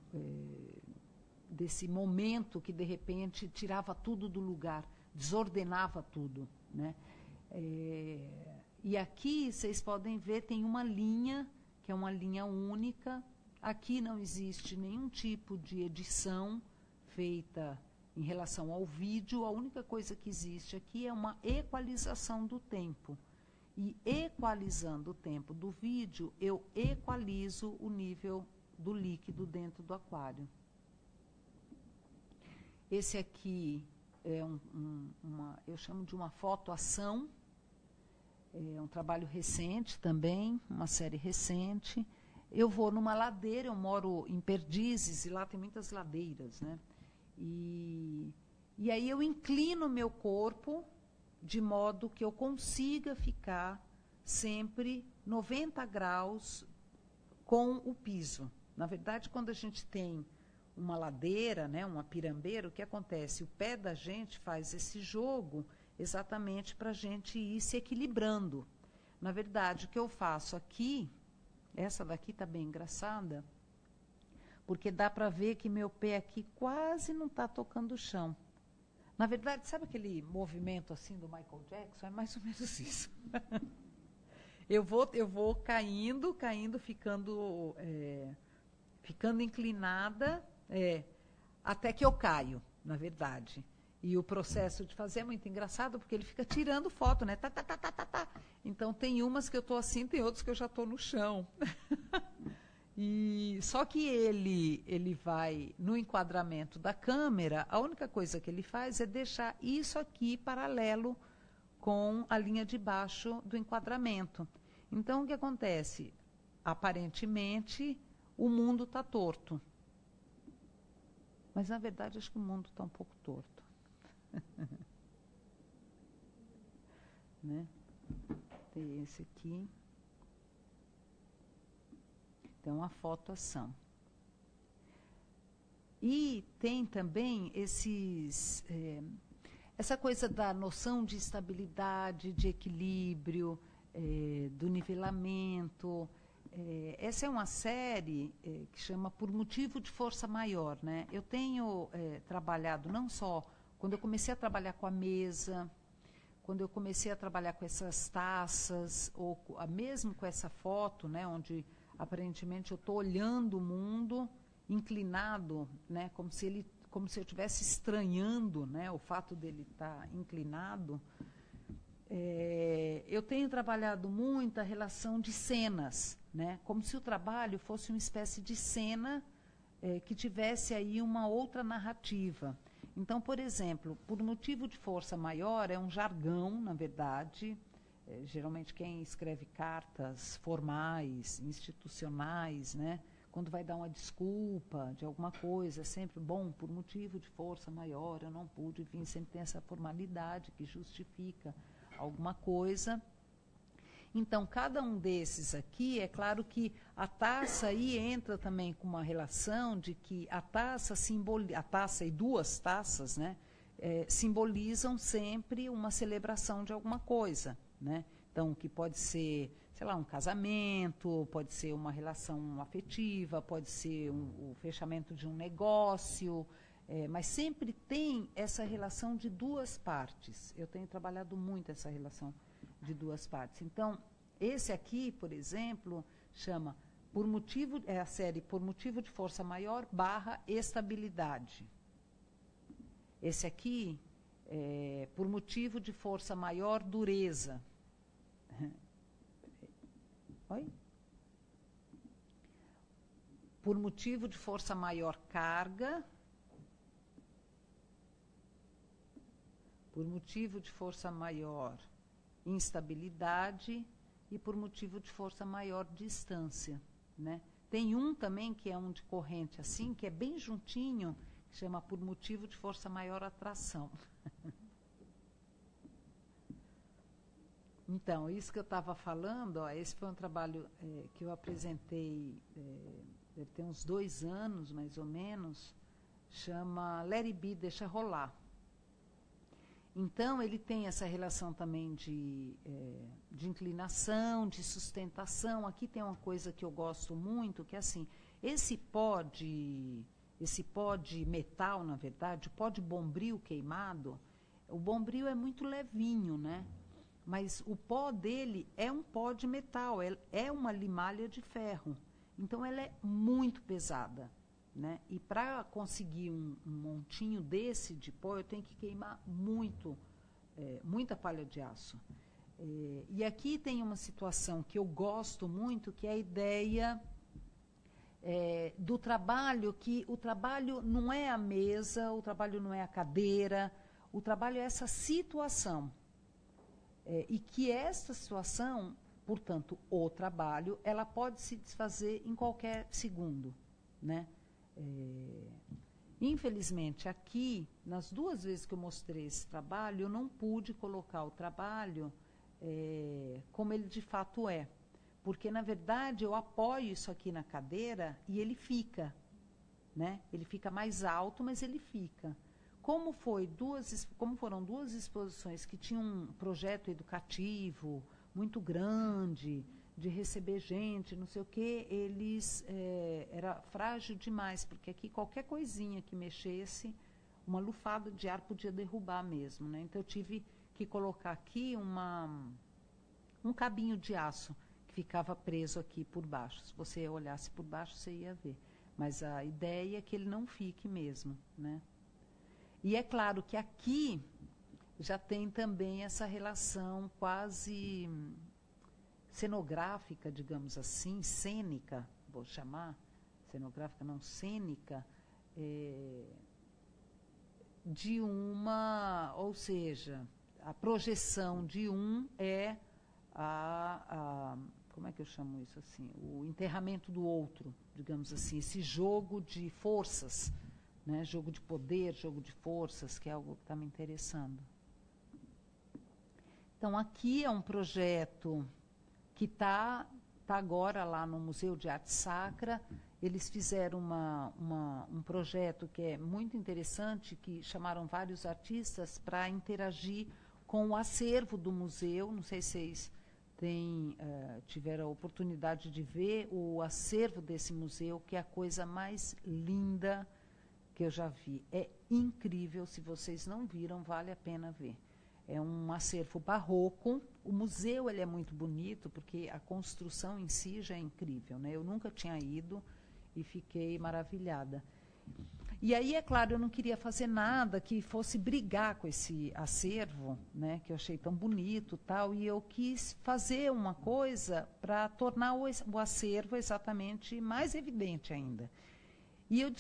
desse momento que, de repente, tirava tudo do lugar, desordenava tudo, né? E aqui, vocês podem ver, tem uma linha, que é uma linha única. Aqui não existe nenhum tipo de edição feita em relação ao vídeo. A única coisa que existe aqui é uma equalização do tempo. E equalizando o tempo do vídeo, eu equalizo o nível do líquido dentro do aquário. Esse aqui é eu chamo de uma fotoação. É um trabalho recente também, uma série recente. Eu vou numa ladeira, eu moro em Perdizes e lá tem muitas ladeiras, né? E aí eu inclino meu corpo de modo que eu consiga ficar sempre 90 graus com o piso. Na verdade, quando a gente tem uma ladeira, né, uma pirambeira, o que acontece? O pé da gente faz esse jogo exatamente para a gente ir se equilibrando. Na verdade, o que eu faço aqui, essa daqui está bem engraçada, porque dá para ver que meu pé aqui quase não está tocando o chão. Na verdade, sabe aquele movimento assim do Michael Jackson? É mais ou menos isso. Eu vou caindo, ficando inclinada, até que eu caio, na verdade. E o processo de fazer é muito engraçado, porque ele fica tirando foto, né? Tá, tá, tá, tá, tá, tá. Então, tem umas que eu estou assim, tem outras que eu já estou no chão. E só que ele vai no enquadramento da câmera, a única coisa que ele faz é deixar isso aqui paralelo com a linha de baixo do enquadramento. Então, o que acontece? Aparentemente, o mundo está torto. Mas, na verdade, acho que o mundo está um pouco torto. Né? Tem esse aqui. Então, a fotoação. E tem também essa coisa da noção de estabilidade, de equilíbrio, do nivelamento. Essa é uma série que chama Por Motivo de Força Maior. Né? Eu tenho trabalhado não só quando eu comecei a trabalhar com a mesa, quando eu comecei a trabalhar com essas taças, ou mesmo com essa foto, né, onde aparentemente eu estou olhando o mundo inclinado, né, como se eu estivesse estranhando, né, o fato dele estar inclinado. Eu tenho trabalhado muito a relação de cenas, né, como se o trabalho fosse uma espécie de cena que tivesse aí uma outra narrativa. Então, por exemplo, por motivo de força maior, é um jargão, na verdade. Geralmente quem escreve cartas formais, institucionais, né, quando vai dar uma desculpa de alguma coisa, é sempre, bom, por motivo de força maior, eu não pude, enfim, sempre tem essa formalidade que justifica alguma coisa. Então, cada um desses aqui, é claro que a taça aí entra também com uma relação de que a taça e duas taças, né, simbolizam sempre uma celebração de alguma coisa, né? Então, que pode ser, sei lá, um casamento, pode ser uma relação afetiva, pode ser o fechamento de um negócio, mas sempre tem essa relação de duas partes. Eu tenho trabalhado muito essa relação de duas partes. Então, esse aqui, por exemplo, chama a série Por Motivo de Força Maior / Estabilidade. Esse aqui Por Motivo de Força Maior Dureza. Oi? Por motivo de força maior carga. Por motivo de força maior instabilidade e por motivo de força maior distância, né? Tem um também que é um de corrente assim, que é bem juntinho, que chama por motivo de força maior atração. Então, isso que eu estava falando, esse foi um trabalho que eu apresentei, deve ter uns 2 anos, mais ou menos, chama Let It Be, Deixa Rolar. Então, ele tem essa relação também de inclinação, de sustentação. Aqui tem uma coisa que eu gosto muito, que é assim, esse pó de metal, na verdade, o pó de bombril queimado, o bombril é muito levinho, né? Mas o pó dele é um pó de metal, é uma limalha de ferro. Então, ela é muito pesada. Né? E para conseguir um montinho desse de pó, eu tenho que queimar muita palha de aço. E aqui tem uma situação que eu gosto muito, que é a ideia do trabalho, que o trabalho não é a mesa, o trabalho não é a cadeira, o trabalho é essa situação. E que essa situação, portanto, o trabalho, ela pode se desfazer em qualquer segundo, né? Infelizmente, aqui, nas 2 vezes que eu mostrei esse trabalho, eu não pude colocar o trabalho como ele de fato é. Porque, na verdade, eu apoio isso aqui na cadeira e ele fica. Né? Ele fica mais alto, mas ele fica. Como foram 2 exposições que tinham um projeto educativo muito grande, de receber gente, não sei o quê, era frágil demais, porque aqui qualquer coisinha que mexesse, uma lufada de ar podia derrubar mesmo, né? Então eu tive que colocar aqui um cabinho de aço que ficava preso aqui por baixo. Se você olhasse por baixo, você ia ver. Mas a ideia é que ele não fique mesmo, né? E é claro que aqui já tem também essa relação quase cenográfica, digamos assim, cênica, vou chamar, cenográfica não, cênica, de uma, ou seja, a projeção de um é como é que eu chamo isso assim? O enterramento do outro, digamos assim, esse jogo de forças, né? Jogo de poder, jogo de forças, que é algo que está me interessando. Então, aqui é um projeto que está agora lá no Museu de Arte Sacra. Eles fizeram um projeto que é muito interessante, que chamaram vários artistas para interagir com o acervo do museu. Não sei se vocês tiveram a oportunidade de ver o acervo desse museu, que é a coisa mais linda que eu já vi. É incrível, se vocês não viram, vale a pena ver. É um acervo barroco. O museu ele é muito bonito, porque a construção em si já é incrível, né? Eu nunca tinha ido e fiquei maravilhada. E aí, é claro, eu não queria fazer nada que fosse brigar com esse acervo, né, que eu achei tão bonito, tal, e eu quis fazer uma coisa para tornar o acervo exatamente mais evidente ainda. E eu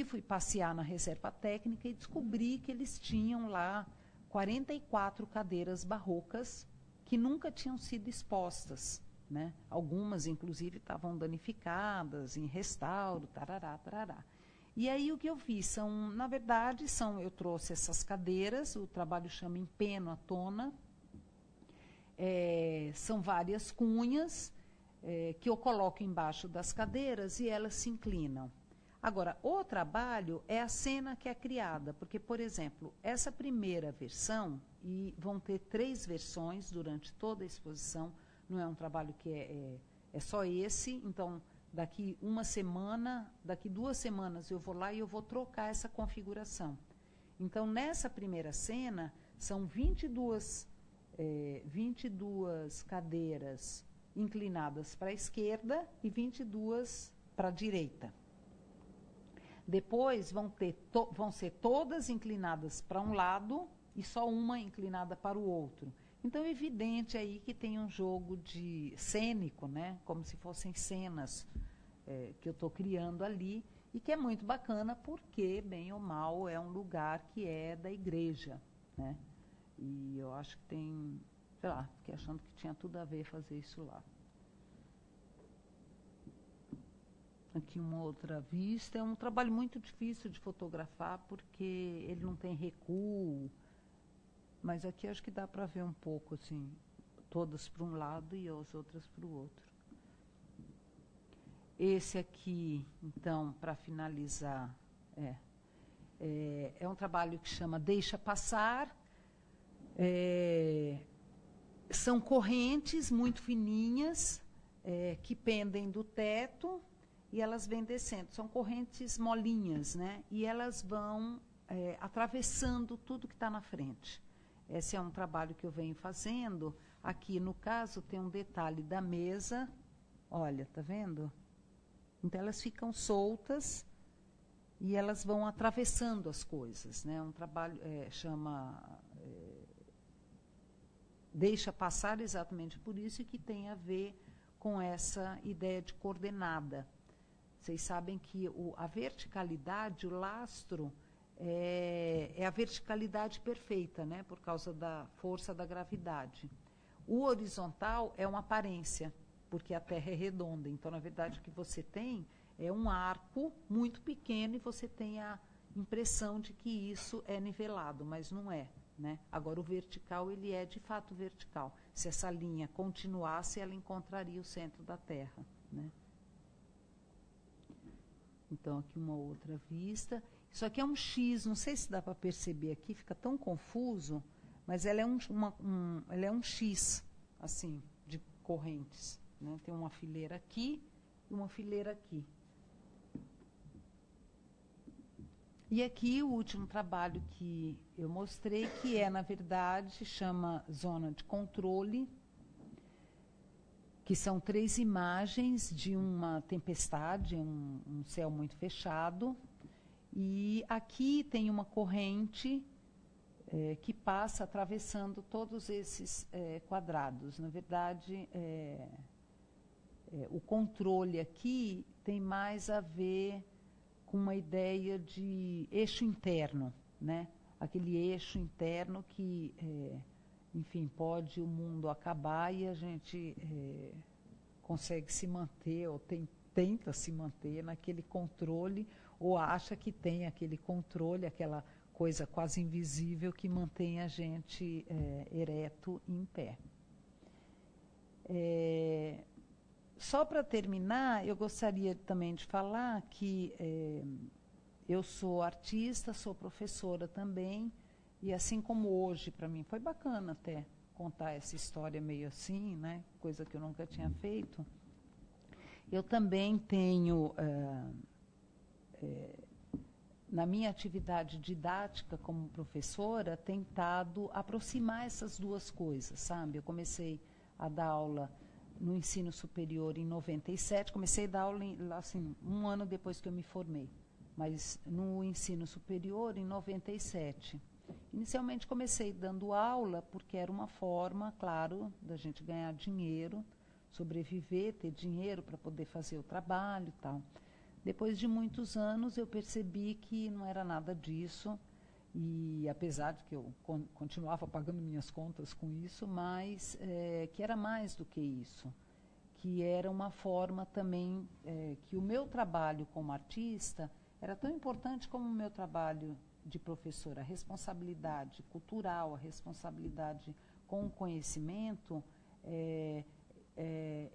fui passear na reserva técnica e descobri que eles tinham lá 44 cadeiras barrocas que nunca tinham sido expostas, né? Algumas, inclusive, estavam danificadas, em restauro, tarará, tarará. E aí o que eu fiz na verdade, eu trouxe essas cadeiras, o trabalho chama Empeno à Tona, são várias cunhas que eu coloco embaixo das cadeiras e elas se inclinam. Agora, o trabalho é a cena que é criada, porque, por exemplo, essa primeira versão, e vão ter 3 versões durante toda a exposição, não é um trabalho que é só esse, então, daqui 2 semanas eu vou lá e eu vou trocar essa configuração. Então, nessa primeira cena, são 22 cadeiras inclinadas para a esquerda e 22 para a direita. Depois vão ser todas inclinadas para um lado e só uma inclinada para o outro. Então, é evidente aí que tem um jogo de cênico, né? Como se fossem cenas que eu estou criando ali, e que é muito bacana porque, bem ou mal, é um lugar que é da igreja, né? E eu acho que tem, sei lá, fiquei achando que tinha tudo a ver fazer isso lá. Aqui uma outra vista. É um trabalho muito difícil de fotografar, porque ele não tem recuo, mas aqui acho que dá para ver um pouco, assim, todas para um lado e as outras para o outro. Esse aqui, então, para finalizar, é um trabalho que chama Deixa Passar. São correntes muito fininhas que pendem do teto e elas vêm descendo. São correntes molinhas, né? E elas vão atravessando tudo que está na frente. Esse é um trabalho que eu venho fazendo. Aqui, no caso, tem um detalhe da mesa. Olha, tá vendo? Então, elas ficam soltas e elas vão atravessando as coisas, né? Um trabalho Deixa Passar, exatamente por isso, e que tem a ver com essa ideia de coordenada. Vocês sabem que a verticalidade, o lastro, é a verticalidade perfeita, né? Por causa da força da gravidade. O horizontal é uma aparência, porque a Terra é redonda. Então, na verdade, o que você tem é um arco muito pequeno e você tem a impressão de que isso é nivelado, mas não é, né? Agora, o vertical, ele é de fato vertical. Se essa linha continuasse, ela encontraria o centro da Terra, né? Então, aqui uma outra vista. Isso aqui é um X, não sei se dá para perceber aqui, fica tão confuso, mas ela é um X, assim, de correntes, né? Tem uma fileira aqui e uma fileira aqui. E aqui o último trabalho que eu mostrei, que na verdade, chama Zona de Controle. que são 3 imagens de uma tempestade, um céu muito fechado. E aqui tem uma corrente que passa atravessando todos esses quadrados. Na verdade, o controle aqui tem mais a ver com uma ideia de eixo interno, né? Aquele eixo interno que, enfim, pode o mundo acabar e a gente consegue se manter, ou tenta se manter naquele controle, ou acha que tem aquele controle, aquela coisa quase invisível que mantém a gente ereto e em pé. Só para terminar, eu gostaria também de falar que eu sou artista, sou professora também, e assim como hoje, para mim, foi bacana até contar essa história meio assim, né? Coisa que eu nunca tinha feito. Eu também tenho, na minha atividade didática como professora, tentado aproximar essas duas coisas, sabe? Eu comecei a dar aula no ensino superior em 97, comecei a dar aula assim, 1 ano depois que eu me formei, mas no ensino superior em 97. Inicialmente comecei dando aula porque era uma forma, claro, da gente ganhar dinheiro, sobreviver, ter dinheiro para poder fazer o trabalho e tal. Depois de muitos anos eu percebi que não era nada disso, e apesar de que eu continuava pagando minhas contas com isso, mas que era mais do que isso, que era uma forma também, que o meu trabalho como artista era tão importante como o meu trabalho de professora. A responsabilidade cultural, a responsabilidade com o conhecimento,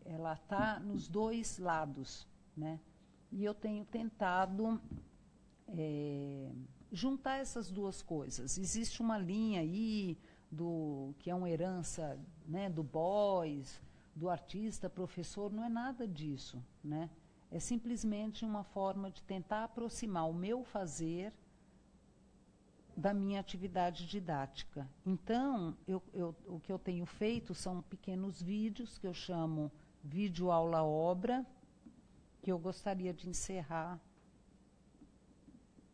ela está nos dois lados, né? E eu tenho tentado juntar essas duas coisas. Existe uma linha aí que é uma herança, né, do Beuys, do artista, professor, não é nada disso, né? É simplesmente uma forma de tentar aproximar o meu fazer da minha atividade didática. Então, o que eu tenho feito são pequenos vídeos que eu chamo vídeo aula obra, que eu gostaria de encerrar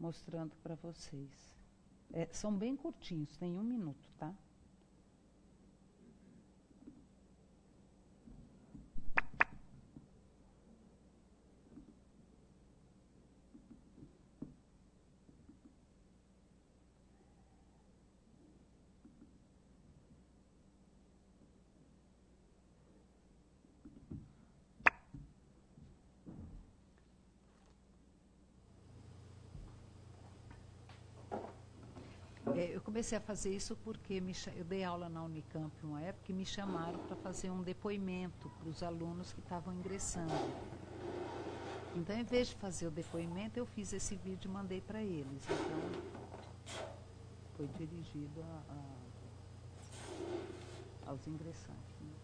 mostrando para vocês. São bem curtinhos, tem 1 minuto, tá? Eu comecei a fazer isso porque eu dei aula na Unicamp uma época e me chamaram para fazer um depoimento para os alunos que estavam ingressando. Então, em vez de fazer o depoimento, eu fiz esse vídeo e mandei para eles. Então, foi dirigido aos ingressantes, né?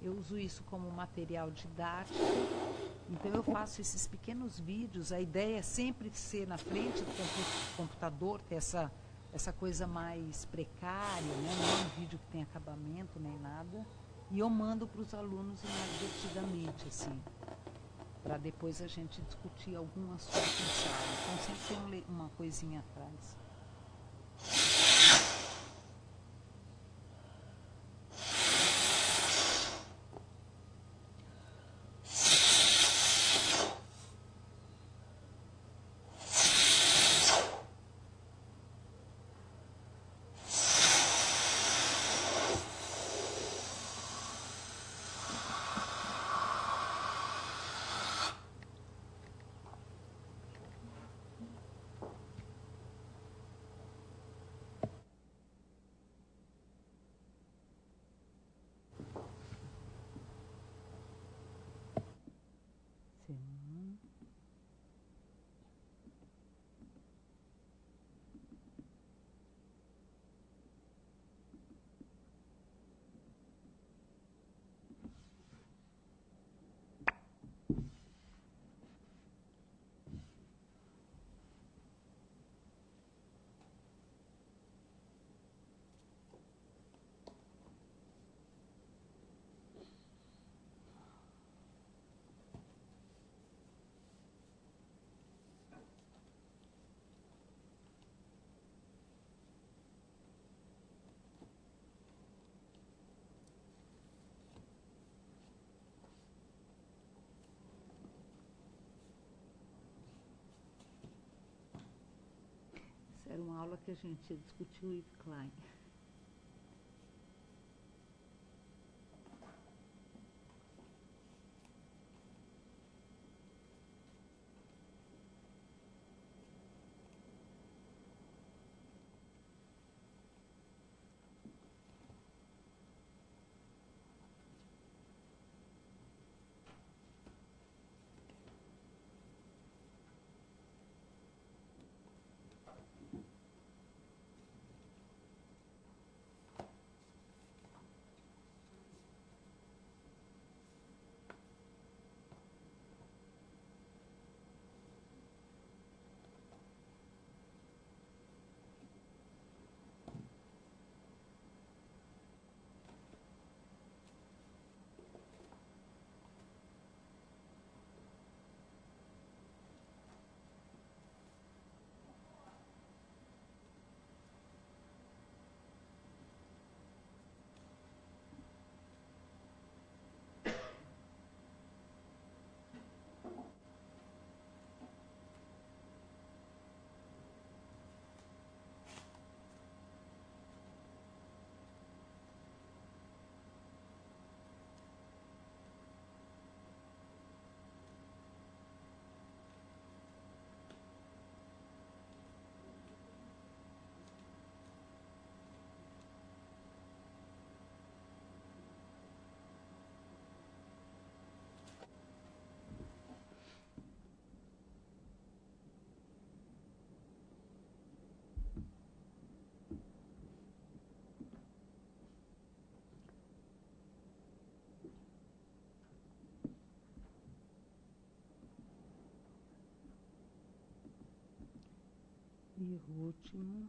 Eu uso isso como material didático, então eu faço esses pequenos vídeos. A ideia é sempre ser na frente do computador, ter essa coisa mais precária, né? Não é um vídeo que tem acabamento nem nada. E eu mando para os alunos mais divertidamente, assim, para depois a gente discutir algum assunto em sala. Então sempre tem uma coisinha atrás. que a gente ia discutir o Yves Klein. E o último...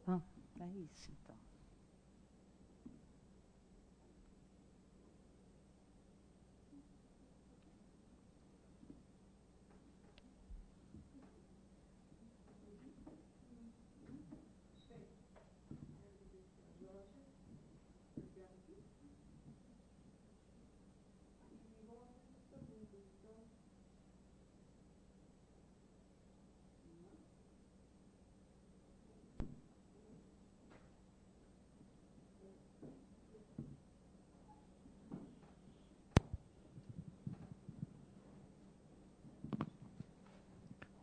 Ah, é isso, então.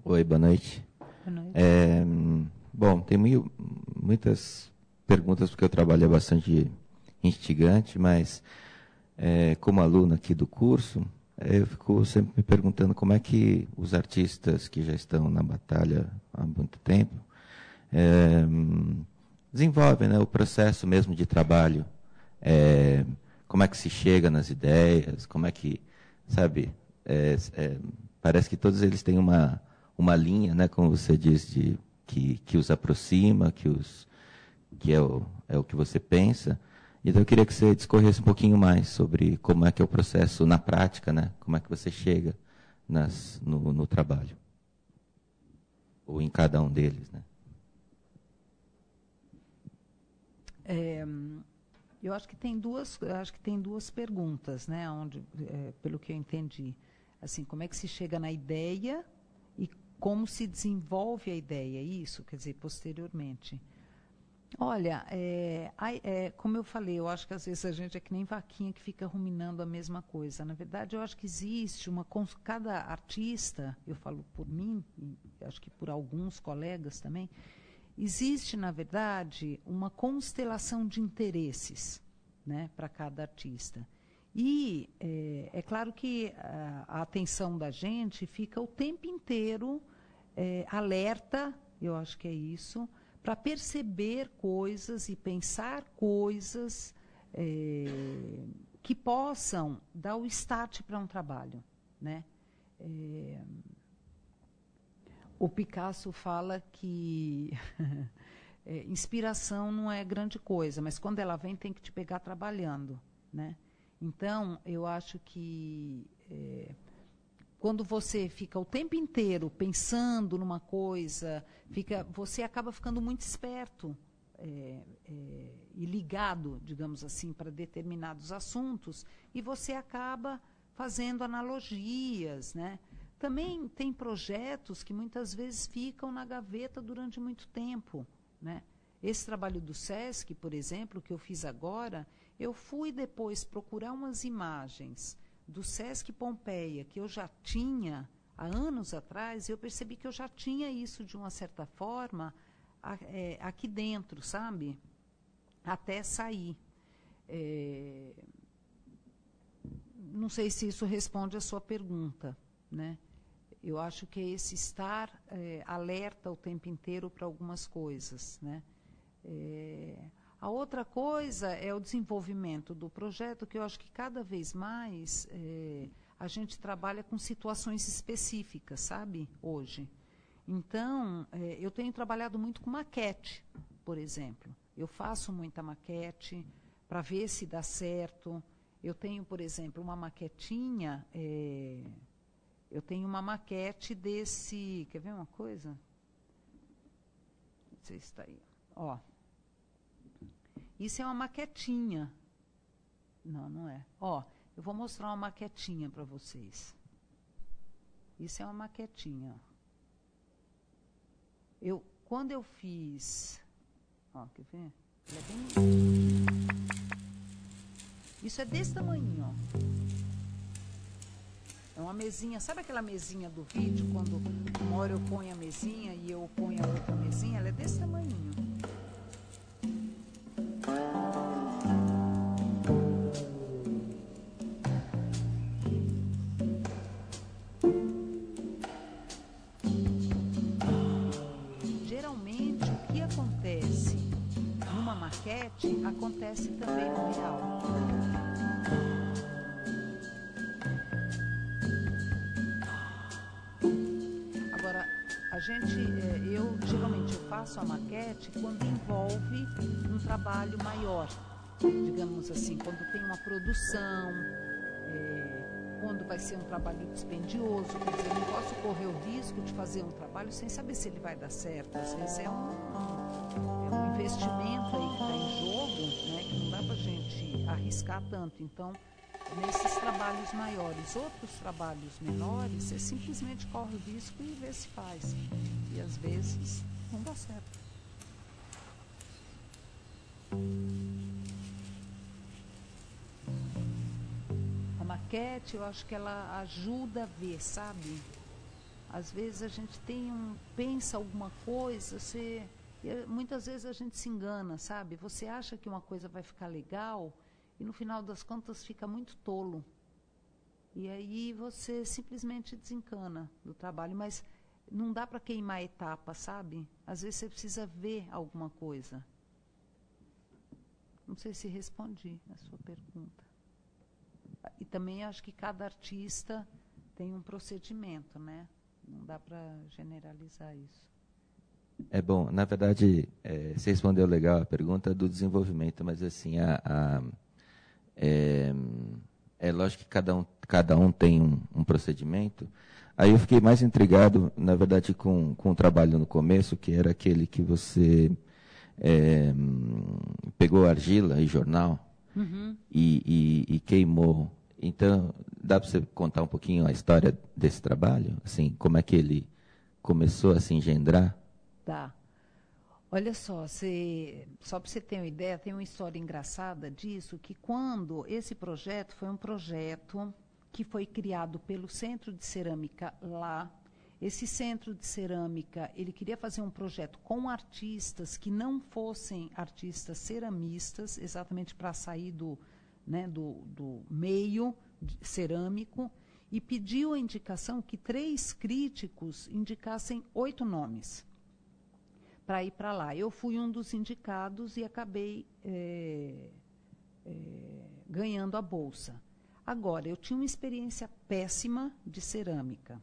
Oi, boa noite. Boa noite. Bom, tem muitas perguntas, porque o trabalho é bastante instigante, mas como aluno aqui do curso, eu fico sempre me perguntando como é que os artistas que já estão na batalha há muito tempo desenvolvem, né, o processo mesmo de trabalho. Como é que se chega nas ideias, como é que, sabe, parece que todos eles têm uma linha, né, como você diz, que os aproxima, que é o que você pensa. Então eu queria que você discorresse um pouquinho mais sobre como é que é o processo na prática, né? Como é que você chega no trabalho, ou em cada um deles, né? Eu acho que tem duas perguntas, né? Pelo que eu entendi, assim, como é que se chega na ideia e como se desenvolve a ideia, isso, quer dizer, posteriormente. Olha, como eu falei, eu acho que às vezes a gente é que nem vaquinha que fica ruminando a mesma coisa. Na verdade, eu acho que existe cada artista, eu falo por mim, e acho que por alguns colegas também, existe, na verdade, uma constelação de interesses, né, para cada artista. E é claro que a atenção da gente fica o tempo inteiro alerta, eu acho que é isso, para perceber coisas e pensar coisas que possam dar o start para um trabalho, né? O Picasso fala que inspiração não é grande coisa, mas quando ela vem tem que te pegar trabalhando, né? Então, eu acho que quando você fica o tempo inteiro pensando numa coisa, você acaba ficando muito esperto e ligado, digamos assim, para determinados assuntos, e você acaba fazendo analogias, né? Também tem projetos que muitas vezes ficam na gaveta durante muito tempo, né? Esse trabalho do SESC, por exemplo, que eu fiz agora, eu fui depois procurar umas imagens do SESC Pompeia, que eu já tinha há anos atrás, e eu percebi que eu já tinha isso, de uma certa forma, aqui dentro, sabe? Até sair. Não sei se isso responde a sua pergunta, né? Eu acho que é esse estar alerta o tempo inteiro para algumas coisas, né? A outra coisa é o desenvolvimento do projeto, que eu acho que cada vez mais a gente trabalha com situações específicas, sabe, hoje. Então, eu tenho trabalhado muito com maquete, por exemplo. Eu faço muita maquete para ver se dá certo. Eu tenho, por exemplo, uma maquetinha, eu tenho uma maquete desse... Quer ver uma coisa? Não sei se está aí. Ó. Isso é uma maquetinha. Não, não é. Ó, eu vou mostrar uma maquetinha para vocês. Isso é uma maquetinha. Quando eu fiz... Ó, quer ver? Ela é bem... Isso é desse tamanho, ó. É uma mesinha, sabe aquela mesinha do vídeo, quando uma hora eu ponho a mesinha e eu ponho a outra mesinha? Ela é desse tamanho. Geralmente, o que acontece numa maquete, acontece também no real. A eu geralmente eu faço a maquete quando envolve um trabalho maior, digamos assim, quando tem uma produção, quando vai ser um trabalho dispendioso, quer dizer, eu não posso correr o risco de fazer um trabalho sem saber se ele vai dar certo. Às vezes é um investimento aí que está em jogo, né, que não dá para a gente arriscar tanto. Então, nesses trabalhos maiores, outros trabalhos menores, você simplesmente corre o risco e vê se faz. E às vezes não dá certo. A maquete, eu acho que ela ajuda a ver, sabe? Às vezes a gente pensa alguma coisa, muitas vezes a gente se engana, sabe? Você acha que uma coisa vai ficar legal e no final das contas fica muito tolo. E aí você simplesmente desencana do trabalho, mas não dá para queimar a etapa, sabe? Às vezes você precisa ver alguma coisa. Não sei se respondi a sua pergunta. E também acho que cada artista tem um procedimento, né? Não dá para generalizar isso. É bom, na verdade, você respondeu legal a pergunta do desenvolvimento, mas assim, é lógico que cada um tem um procedimento. Aí eu fiquei mais intrigado, na verdade, com o trabalho no começo, que era aquele que você pegou argila e jornal e queimou. Então, dá para você contar um pouquinho a história desse trabalho? Assim, como é que ele começou a se engendrar? Tá. Olha só, só para você ter uma ideia, tem uma história engraçada disso, que quando esse projeto foi um projeto que foi criado pelo Centro de Cerâmica lá. Esse Centro de Cerâmica, ele queria fazer um projeto com artistas que não fossem artistas ceramistas, exatamente para sair do meio cerâmico, e pediu a indicação que 3 críticos indicassem 8 nomes para ir para lá. Eu fui um dos indicados e acabei ganhando a bolsa. Agora, eu tinha uma experiência péssima de cerâmica.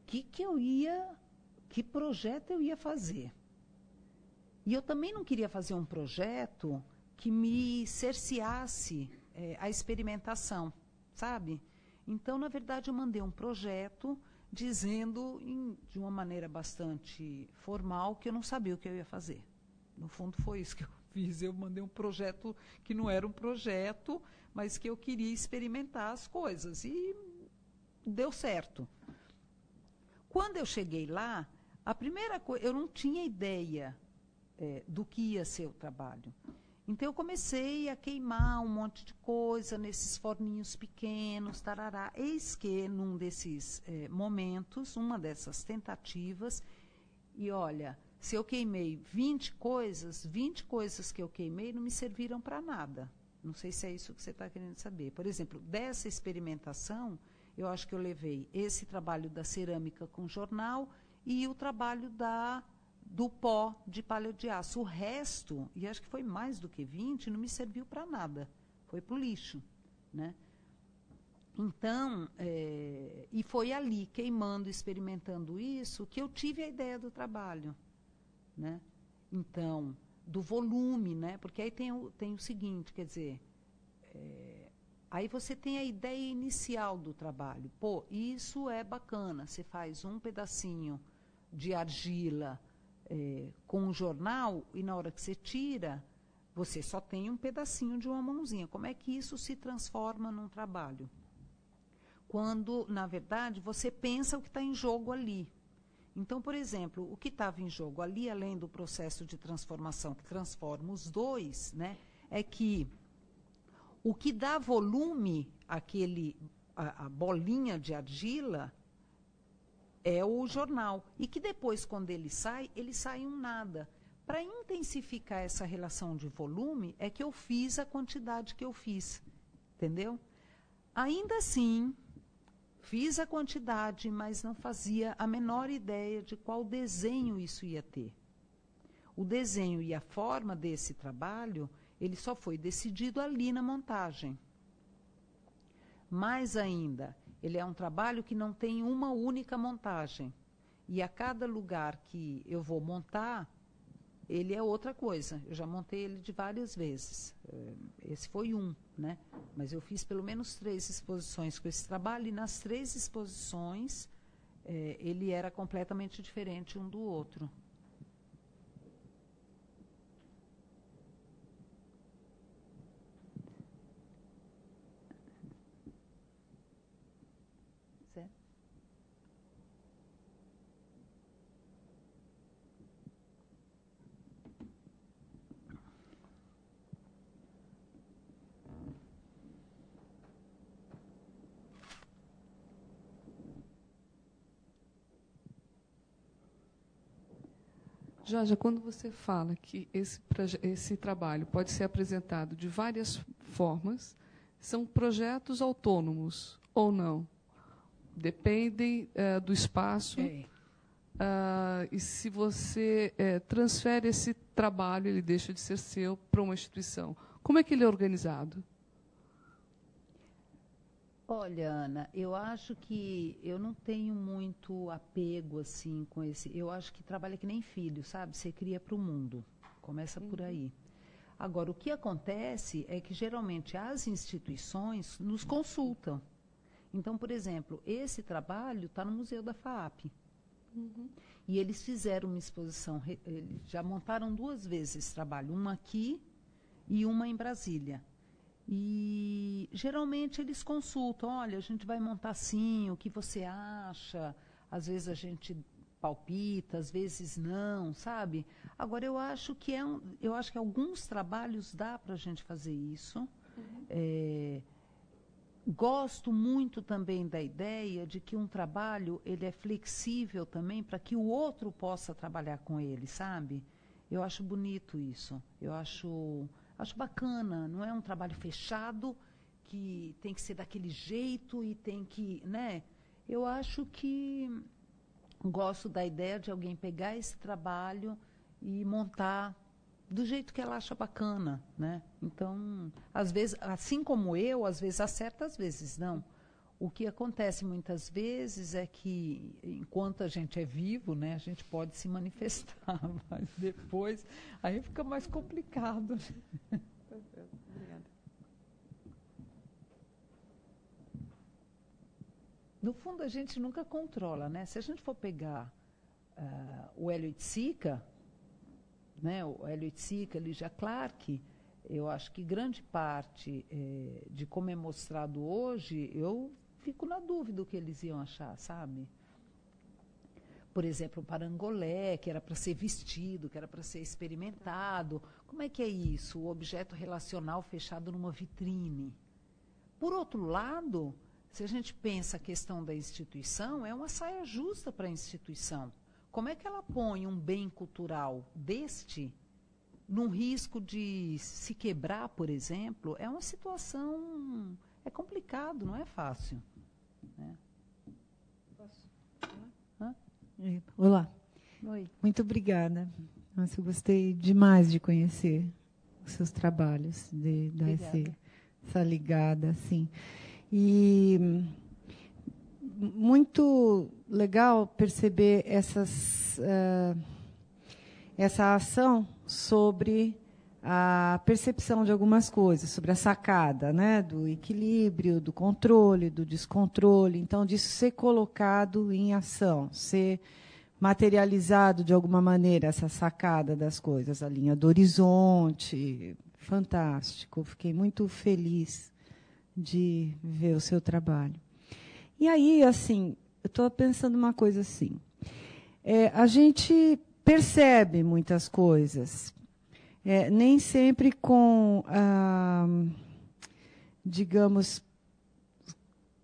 Que projeto eu ia fazer? E eu também não queria fazer um projeto que me cerceasse a experimentação, sabe? Então, na verdade, eu mandei um projeto dizendo, de uma maneira bastante formal, que eu não sabia o que eu ia fazer. No fundo, foi isso que eu fiz. Eu mandei um projeto que não era um projeto, mas que eu queria experimentar as coisas. E deu certo. Quando eu cheguei lá, a primeira coisa, eu não tinha ideia do que ia ser o trabalho. Então, eu comecei a queimar um monte de coisa nesses forninhos pequenos, tarará. Eis que, num desses momentos, uma dessas tentativas, e olha, se eu queimei 20 coisas que eu queimei não me serviram para nada. Não sei se é isso que você está querendo saber. Por exemplo, dessa experimentação, eu acho que eu levei esse trabalho da cerâmica com jornal e o trabalho do pó de palha de aço. O resto, e acho que foi mais do que 20, não me serviu para nada. Foi para o lixo, né? Então, e foi ali, queimando, experimentando isso, que eu tive a ideia do trabalho, né? Então, do volume, né? Porque aí tem o seguinte, quer dizer, aí você tem a ideia inicial do trabalho. Pô, isso é bacana, você faz um pedacinho de argila com um jornal e na hora que você tira, você só tem um pedacinho de uma mãozinha. Como é que isso se transforma num trabalho? Quando, na verdade, você pensa o que está em jogo ali. Então, por exemplo, o que estava em jogo ali, além do processo de transformação que transforma os dois, né, é que o que dá volume a bolinha de argila é o jornal. E que depois, quando ele sai um nada. Para intensificar essa relação de volume, é que eu fiz a quantidade que eu fiz. Entendeu? Ainda assim, fiz a quantidade, mas não fazia a menor ideia de qual desenho isso ia ter. O desenho e a forma desse trabalho, ele só foi decidido ali na montagem. Mais ainda, ele é um trabalho que não tem uma única montagem. E a cada lugar que eu vou montar, ele é outra coisa. Eu já montei ele de várias vezes. Esse foi um, né? Mas eu fiz pelo menos 3 exposições com esse trabalho, e nas 3 exposições ele era completamente diferente um do outro. Jorge, quando você fala que esse trabalho pode ser apresentado de várias formas, são projetos autônomos ou não? Dependem do espaço. E se você transfere esse trabalho, ele deixa de ser seu para uma instituição. Como é que ele é organizado? Olha, Ana, eu acho que eu não tenho muito apego assim com esse. Eu acho que trabalha que nem filho, sabe? Você cria para o mundo. Começa por aí. Agora, o que acontece é que geralmente as instituições nos consultam. Então, por exemplo, esse trabalho está no Museu da FAAP. E eles fizeram uma exposição, eles já montaram 2 vezes esse trabalho, uma aqui e uma em Brasília. E geralmente eles consultam, olha, a gente vai montar assim, o que você acha? Às vezes a gente palpita, às vezes não, sabe? Agora eu acho que alguns trabalhos dá para a gente fazer isso. Gosto muito também da ideia de que um trabalho ele é flexível também para que o outro possa trabalhar com ele, sabe? Eu acho bonito isso. Eu acho bacana, não é um trabalho fechado que tem que ser daquele jeito e tem que, né? Eu acho que gosto da ideia de alguém pegar esse trabalho e montar do jeito que ela acha bacana, né? Então, às vezes, assim como eu, às vezes acerta, às vezes não. O que acontece muitas vezes é que, enquanto a gente é vivo, né, a gente pode se manifestar, mas depois aí fica mais complicado. Obrigada. No fundo, a gente nunca controla, né? Se a gente for pegar o Hélio Oiticica, né, o Hélio Oiticica, Lígia Clark, eu acho que grande parte de como é mostrado hoje, eu fico na dúvida o que eles iam achar, sabe? Por exemplo, o parangolé, que era para ser vestido, que era para ser experimentado. Como é que é isso? O objeto relacional fechado numa vitrine. Por outro lado, se a gente pensa a questão da instituição, é uma saia justa para a instituição. Como é que ela põe um bem cultural deste num risco de se quebrar, por exemplo? É uma situação... É complicado, não é fácil. Né? Posso? Olá. Oi. Muito obrigada. Nossa, eu gostei demais de conhecer os seus trabalhos, de dar essa ligada, assim. E muito legal perceber essa ação sobre a percepção de algumas coisas, sobre a sacada, né, do equilíbrio, do controle, do descontrole. Então, disso ser colocado em ação, ser materializado de alguma maneira, essa sacada das coisas, a linha do horizonte. Fantástico. Fiquei muito feliz de ver o seu trabalho. E aí, assim, eu estou pensando uma coisa assim. A gente percebe muitas coisas, nem sempre com, digamos,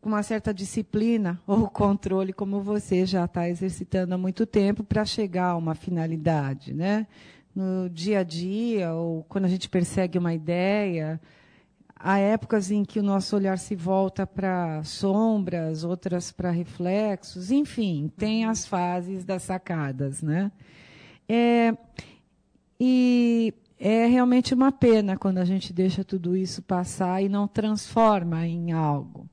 com uma certa disciplina ou controle, como você já está exercitando há muito tempo, para chegar a uma finalidade, né? No dia a dia, ou quando a gente persegue uma ideia, há épocas em que o nosso olhar se volta para sombras, outras para reflexos, enfim, tem as fases das sacadas, né? E é realmente uma pena quando a gente deixa tudo isso passar e não transforma em algo.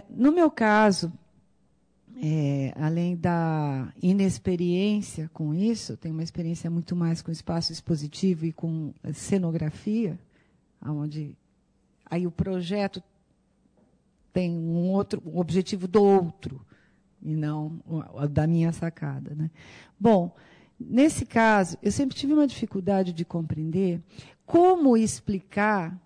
No meu caso, além da inexperiência com isso, tenho uma experiência muito mais com espaço expositivo e com cenografia, onde aí o projeto tem um objetivo do outro, e não da minha sacada, né? Bom, nesse caso, eu sempre tive uma dificuldade de compreender como explicar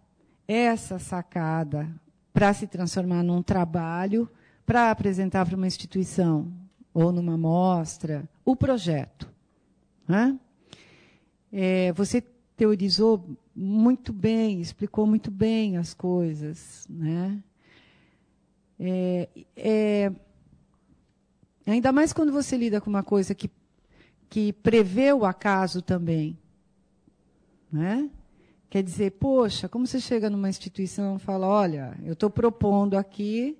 essa sacada para se transformar num trabalho, para apresentar para uma instituição ou numa mostra o projeto. Né? Você teorizou muito bem, explicou muito bem as coisas. Né? Ainda mais quando você lida com uma coisa que prevê o acaso também. Né? Quer dizer, poxa, como você chega numa instituição e fala, olha, eu estou propondo aqui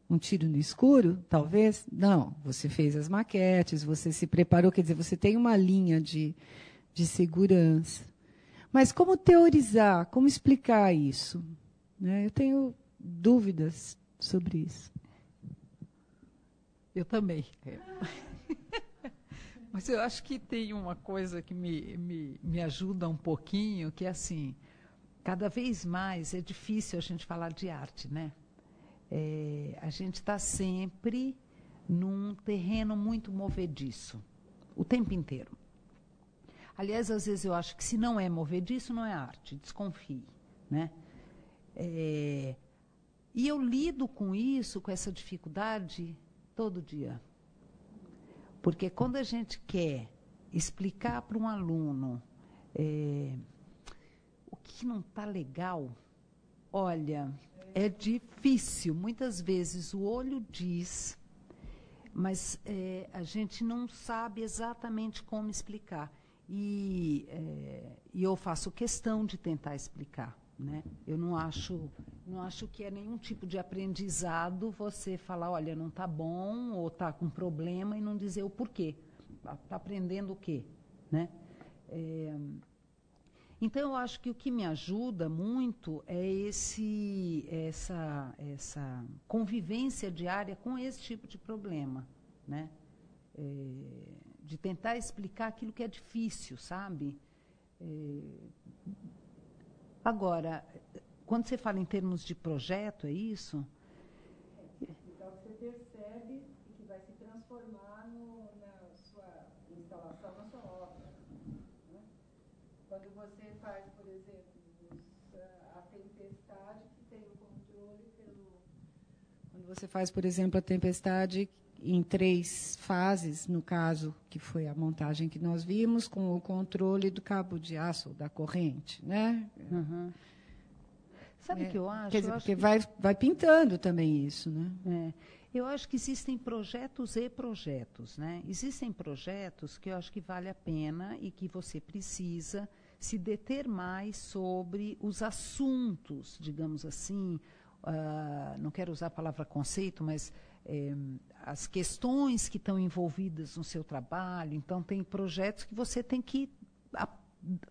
um tiro no escuro, talvez? Não, você fez as maquetes, você se preparou, quer dizer, você tem uma linha de segurança. Mas como teorizar, como explicar isso? Né? Eu tenho dúvidas sobre isso. Eu também. Mas eu acho que tem uma coisa que me ajuda um pouquinho, que é assim, cada vez mais é difícil a gente falar de arte, né? A gente está sempre num terreno muito movediço, o tempo inteiro. Aliás, às vezes eu acho que se não é movediço, não é arte, desconfie, né? E eu lido com isso, com essa dificuldade, todo dia. Porque quando a gente quer explicar para um aluno o que não está legal, olha, é difícil. Muitas vezes o olho diz, mas a gente não sabe exatamente como explicar. E eu faço questão de tentar explicar. Né? Eu não acho que é nenhum tipo de aprendizado você falar, olha, não está bom ou está com problema e não dizer o porquê. Está aprendendo o quê? Né? Então, eu acho que o que me ajuda muito é essa convivência diária com esse tipo de problema. Né? De tentar explicar aquilo que é difícil, sabe? Agora, quando você fala em termos de projeto, é isso? Então, você percebe que vai se transformar na sua instalação, na sua obra. Né? Quando você faz, por exemplo, a tempestade, que tem o controle pelo... Quando você faz, por exemplo, a tempestade em 3 fases, no caso, que foi a montagem que nós vimos, com o controle do cabo de aço, da corrente, né? Uhum. Sabe o que eu acho? Quer dizer, porque vai pintando também isso, né? Eu acho que existem projetos e projetos, né? Existem projetos que eu acho que vale a pena e que você precisa se deter mais sobre os assuntos, digamos assim, não quero usar a palavra conceito, mas as questões que estão envolvidas no seu trabalho. Então, tem projetos que você tem que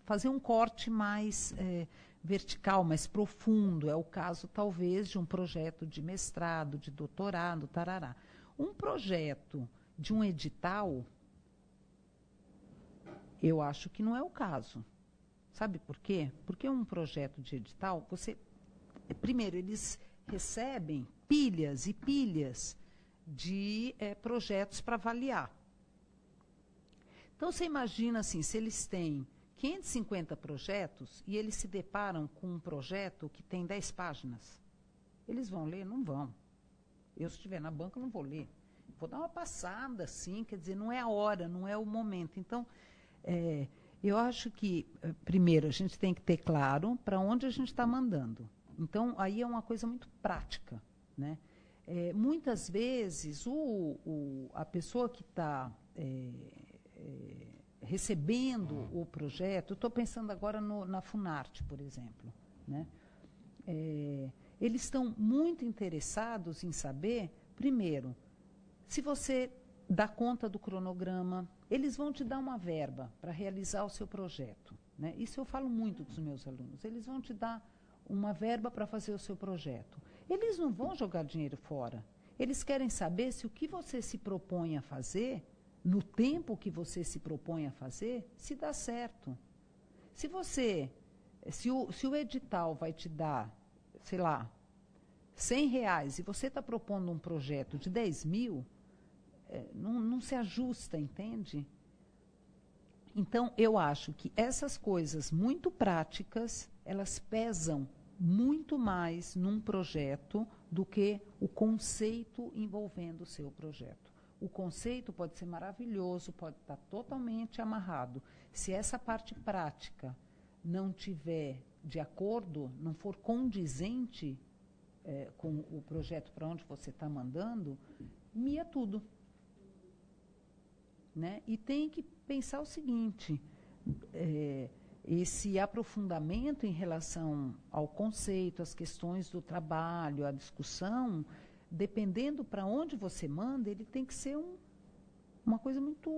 fazer um corte mais vertical, mais profundo. É o caso, talvez, de um projeto de mestrado, de doutorado, tarará. Um projeto de um edital, eu acho que não é o caso. Sabe por quê? Porque um projeto de edital, primeiro, eles recebem pilhas e pilhas de projetos para avaliar. Então, você imagina assim, se eles têm 550 projetos e eles se deparam com um projeto que tem 10 páginas. Eles vão ler? Não vão. Eu, se estiver na banca, não vou ler. Vou dar uma passada, assim, quer dizer, não é a hora, não é o momento. Então, eu acho que, primeiro, a gente tem que ter claro para onde a gente está mandando. Então, aí é uma coisa muito prática, né? Muitas vezes, a pessoa que está recebendo o projeto, estou pensando agora na Funarte, por exemplo, né? Eles estão muito interessados em saber, primeiro, se você dá conta do cronograma, eles vão te dar uma verba para realizar o seu projeto, né? Isso eu falo muito dos meus alunos. Eles vão te dar uma verba para fazer o seu projeto. Eles não vão jogar dinheiro fora. Eles querem saber se o que você se propõe a fazer, no tempo que você se propõe a fazer, se dá certo. Se o edital vai te dar, sei lá, R$100 e você está propondo um projeto de 10 mil, não se ajusta, entende? Então, eu acho que essas coisas muito práticas, elas pesam muito mais num projeto do que o conceito envolvendo o seu projeto. O conceito pode ser maravilhoso, pode estar totalmente amarrado. Se essa parte prática não tiver de acordo, não for condizente com o projeto para onde você está mandando, mia tudo. Né? E tem que pensar o seguinte, esse aprofundamento em relação ao conceito, às questões do trabalho, à discussão, dependendo para onde você manda, ele tem que ser uma coisa muito,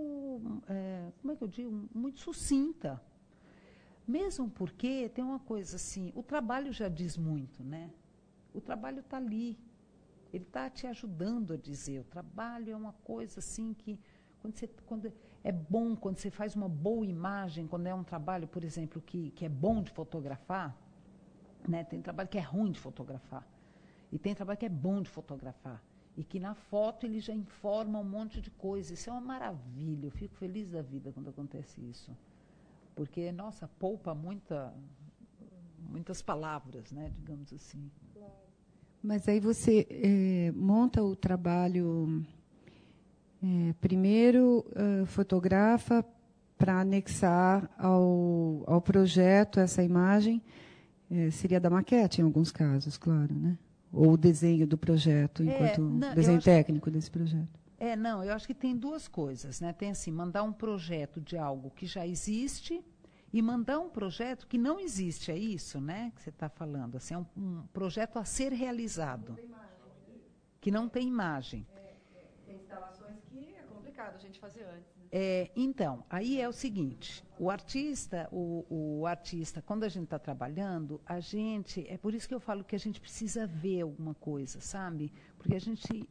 como é que eu digo, muito sucinta. Mesmo porque tem uma coisa assim, o trabalho já diz muito, né? O trabalho está ali, ele está te ajudando a dizer. O trabalho é uma coisa assim que quando é bom, quando você faz uma boa imagem, quando é um trabalho, por exemplo, que é bom de fotografar, né? Tem trabalho que é ruim de fotografar, e tem trabalho que é bom de fotografar, e que na foto ele já informa um monte de coisa. Isso é uma maravilha, eu fico feliz da vida quando acontece isso, porque, nossa, poupa muitas palavras, né? Digamos assim. Mas aí você monta o trabalho... primeiro, fotografa para anexar ao projeto essa imagem, seria da maquete em alguns casos, claro, né? Ou o desenho do projeto, enquanto desenho técnico desse projeto. Não, eu acho que tem duas coisas, né? Tem assim, mandar um projeto de algo que já existe e mandar um projeto que não existe, é isso, né? Que você está falando, assim, é um projeto a ser realizado, que não tem imagem. Tem instalações que é complicado a gente fazer antes. Então, aí é o seguinte, o artista, quando a gente está trabalhando, é por isso que eu falo que a gente precisa ver alguma coisa, sabe? Porque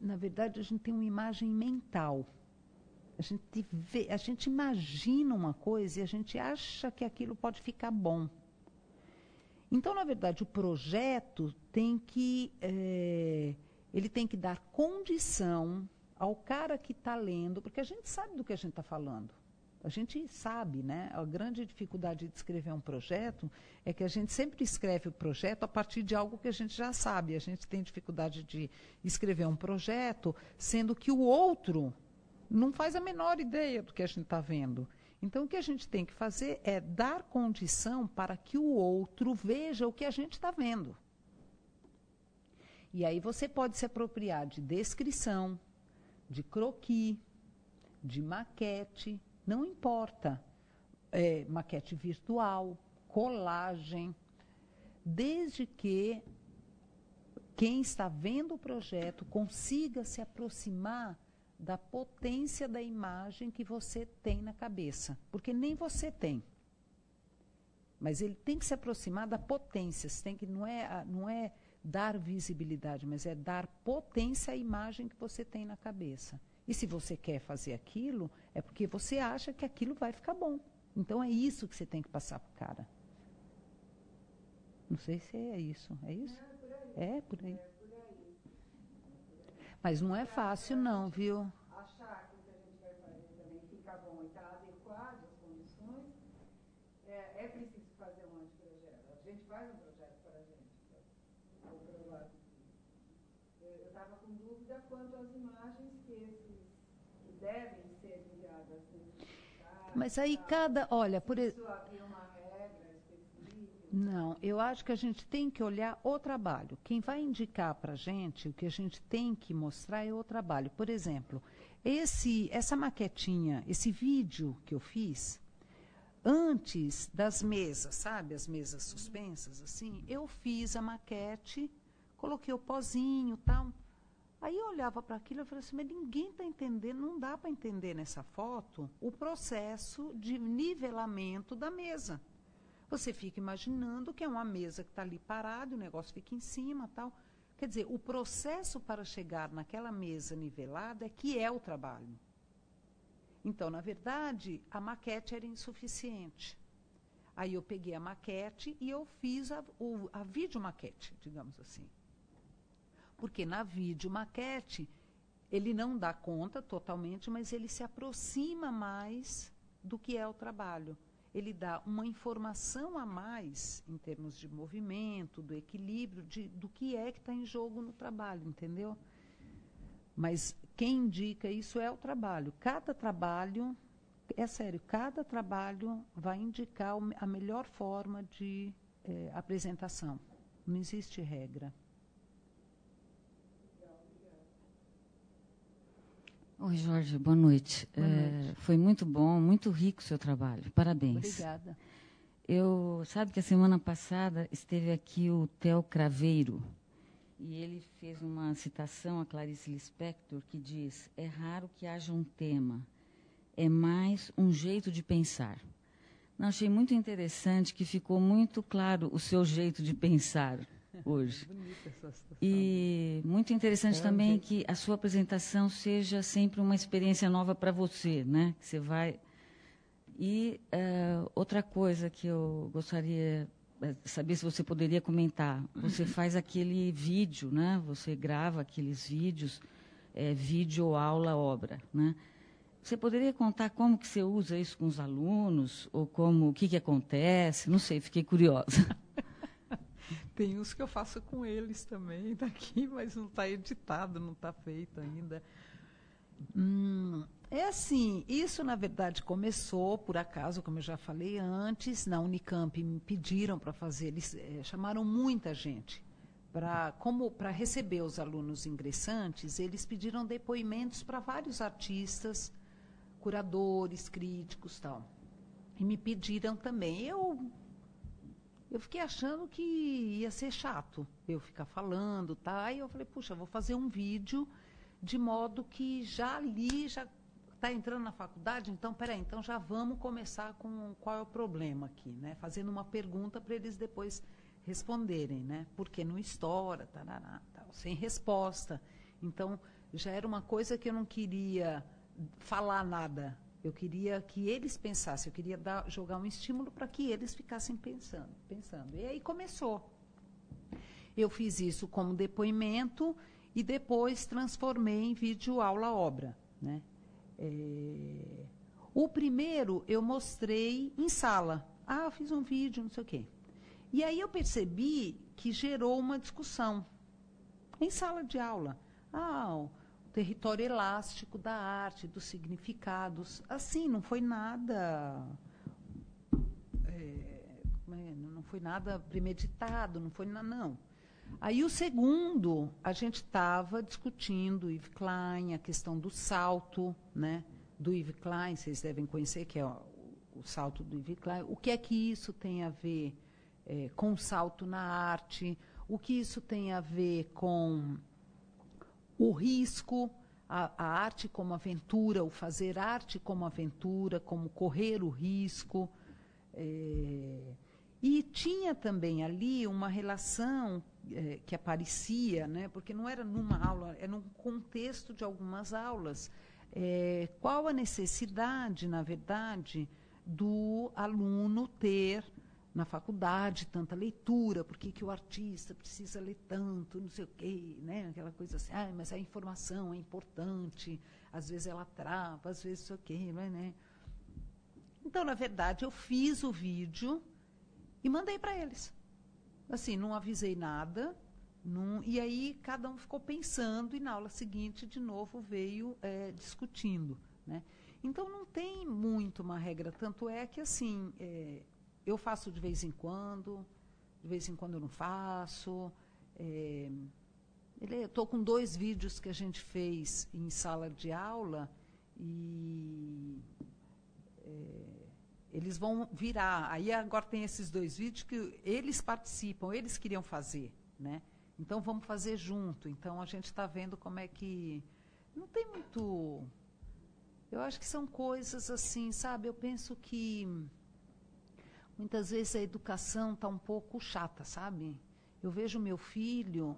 na verdade, a gente tem uma imagem mental. A gente imagina uma coisa e a gente acha que aquilo pode ficar bom. Então, na verdade, o projeto ele tem que dar condição ao cara que está lendo, porque a gente sabe do que a gente está falando. A gente sabe, né? A grande dificuldade de escrever um projeto é que a gente sempre escreve o projeto a partir de algo que a gente já sabe. A gente tem dificuldade de escrever um projeto, sendo que o outro não faz a menor ideia do que a gente está vendo. Então, o que a gente tem que fazer é dar condição para que o outro veja o que a gente está vendo. E aí você pode se apropriar de descrição, de croquis, de maquete, não importa, maquete virtual, colagem, desde que quem está vendo o projeto consiga se aproximar da potência da imagem que você tem na cabeça, porque nem você tem. Mas ele tem que se aproximar da potência, você tem que, não é dar visibilidade, mas é dar potência à imagem que você tem na cabeça. E se você quer fazer aquilo, é porque você acha que aquilo vai ficar bom. Então, é isso que você tem que passar para o cara. Não sei se é isso. É isso? É por aí. Mas não é fácil, não, viu? Achar que o que a gente vai fazer também fica bom e está adequado às condições, é preciso fazer um anteprojeto. A gente faz um projeto para a gente. Eu estava com dúvida quanto às imagens que devem ser enviadas. Mas aí olha, por exemplo... havia uma regra específica? Não, eu acho que a gente tem que olhar o trabalho. Quem vai indicar para a gente, o que a gente tem que mostrar é o trabalho. Por exemplo, essa maquetinha, esse vídeo que eu fiz, antes das mesas, sabe? As mesas suspensas, assim, eu fiz a maquete, coloquei o pozinho e tal. Aí eu olhava para aquilo e falei assim, mas ninguém está entendendo, não dá para entender nessa foto o processo de nivelamento da mesa. Você fica imaginando que é uma mesa que está ali parada, o negócio fica em cima e tal. Quer dizer, o processo para chegar naquela mesa nivelada é que é o trabalho. Então, na verdade, a maquete era insuficiente. Aí eu peguei a maquete e eu fiz a videomaquete, digamos assim. Porque na videomaquete, ele não dá conta totalmente, mas ele se aproxima mais do que é o trabalho. Ele dá uma informação a mais, em termos de movimento, do equilíbrio, do que é que está em jogo no trabalho, entendeu? Mas quem indica isso é o trabalho. Cada trabalho, é sério, cada trabalho vai indicar a melhor forma de apresentação. Não existe regra. Oi, Jorge, boa noite. Boa noite. Foi muito bom, muito rico o seu trabalho. Parabéns. Obrigada. Sabe que a semana passada esteve aqui o Theo Craveiro e ele fez uma citação a Clarice Lispector que diz: é raro que haja um tema, é mais um jeito de pensar. Não, achei muito interessante que ficou muito claro o seu jeito de pensar hoje. Bonita essa situação. E muito interessante também que a sua apresentação seja sempre uma experiência nova para você, né? Que você vai. E outra coisa que eu gostaria de saber se você poderia comentar. Você faz aquele vídeo, né? Você grava aqueles vídeos, vídeo, aula, obra, né? Você poderia contar como que você usa isso com os alunos? Ou o que acontece? Não sei, fiquei curiosa. Tem uns que eu faço com eles também, daqui, mas não está editado, não está feito ainda. É assim, isso na verdade começou, por acaso, como eu já falei antes, na Unicamp me pediram para fazer, eles chamaram muita gente. Para receber os alunos ingressantes, eles pediram depoimentos para vários artistas, curadores, críticos e tal. E me pediram também. Eu fiquei achando que ia ser chato eu ficar falando, tá? Aí eu falei, puxa, vou fazer um vídeo de modo que já está entrando na faculdade, então, peraí, então já vamos começar com qual é o problema aqui, né? Fazendo uma pergunta para eles depois responderem, né? Porque não estoura, tarará, tal, sem resposta. Então, já era uma coisa que eu não queria falar nada. Eu queria que eles pensassem, eu queria jogar um estímulo para que eles ficassem pensando. E aí começou. Eu fiz isso como depoimento e depois transformei em vídeo aula obra, né? O primeiro eu mostrei em sala. Eu fiz um vídeo, não sei o quê. E aí eu percebi que gerou uma discussão em sala de aula. O território elástico da arte, dos significados. Assim, não foi nada... não foi nada premeditado, não foi nada, não. Aí o segundo, a gente estava discutindo Yves Klein, a questão do salto, né? Do Yves Klein, vocês devem conhecer, que é o salto do Yves Klein. O que é que isso tem a ver com o salto na arte? O que isso tem a ver com o risco, a arte como aventura, o fazer arte como aventura, como correr o risco. E tinha também ali uma relação que aparecia, né, porque não era numa aula, era num contexto de algumas aulas. Qual a necessidade, na verdade, do aluno ter na faculdade tanta leitura, por que o artista precisa ler tanto, não sei o quê, né? Aquela coisa assim, mas a informação é importante, às vezes ela trava, às vezes não sei o quê, né? Então, na verdade, eu fiz o vídeo e mandei para eles. Assim, não avisei nada, e aí cada um ficou pensando e na aula seguinte, de novo, veio discutindo, né? Então, não tem muito uma regra, tanto é que, assim... eu faço de vez em quando eu não faço. Estou com 2 vídeos que a gente fez em sala de aula e eles vão virar. Aí agora tem esses 2 vídeos que eles participam, eles queriam fazer, né? Então vamos fazer junto. Então a gente está vendo como é que... Não tem muito... Eu acho que são coisas assim, sabe? Eu penso que... Muitas vezes a educação está um pouco chata, sabe? Eu vejo meu filho,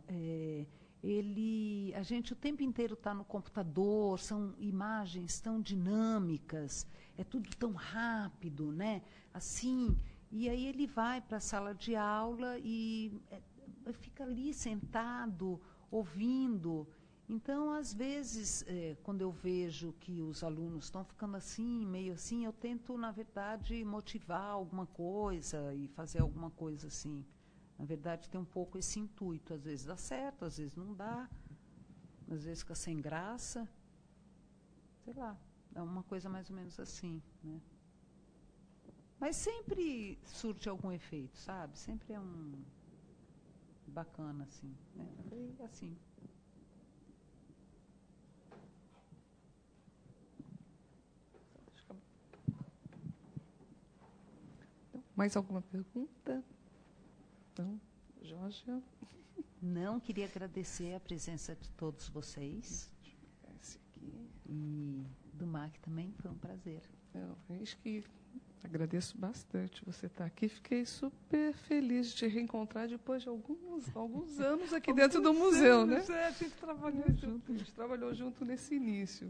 a gente o tempo inteiro está no computador, são imagens tão dinâmicas, é tudo tão rápido, né? Assim, e aí ele vai para a sala de aula e fica ali sentado, ouvindo. Então, às vezes, quando eu vejo que os alunos estão ficando assim, meio assim, eu tento, na verdade, motivar alguma coisa e fazer alguma coisa assim. Na verdade, tem um pouco esse intuito. Às vezes dá certo, às vezes não dá, às vezes fica sem graça. Sei lá, é uma coisa mais ou menos assim, né? Mas sempre surte algum efeito, sabe? Sempre é bacana, assim, né? Foi assim. Mais alguma pergunta? Então, Jorge. Não, queria agradecer a presença de todos vocês. Esse aqui. E do MAC também, foi um prazer. Eu acho que agradeço bastante você estar aqui. Fiquei super feliz de te reencontrar depois de alguns anos aqui dentro do museu, né? A gente trabalhou junto. A gente trabalhou junto nesse início.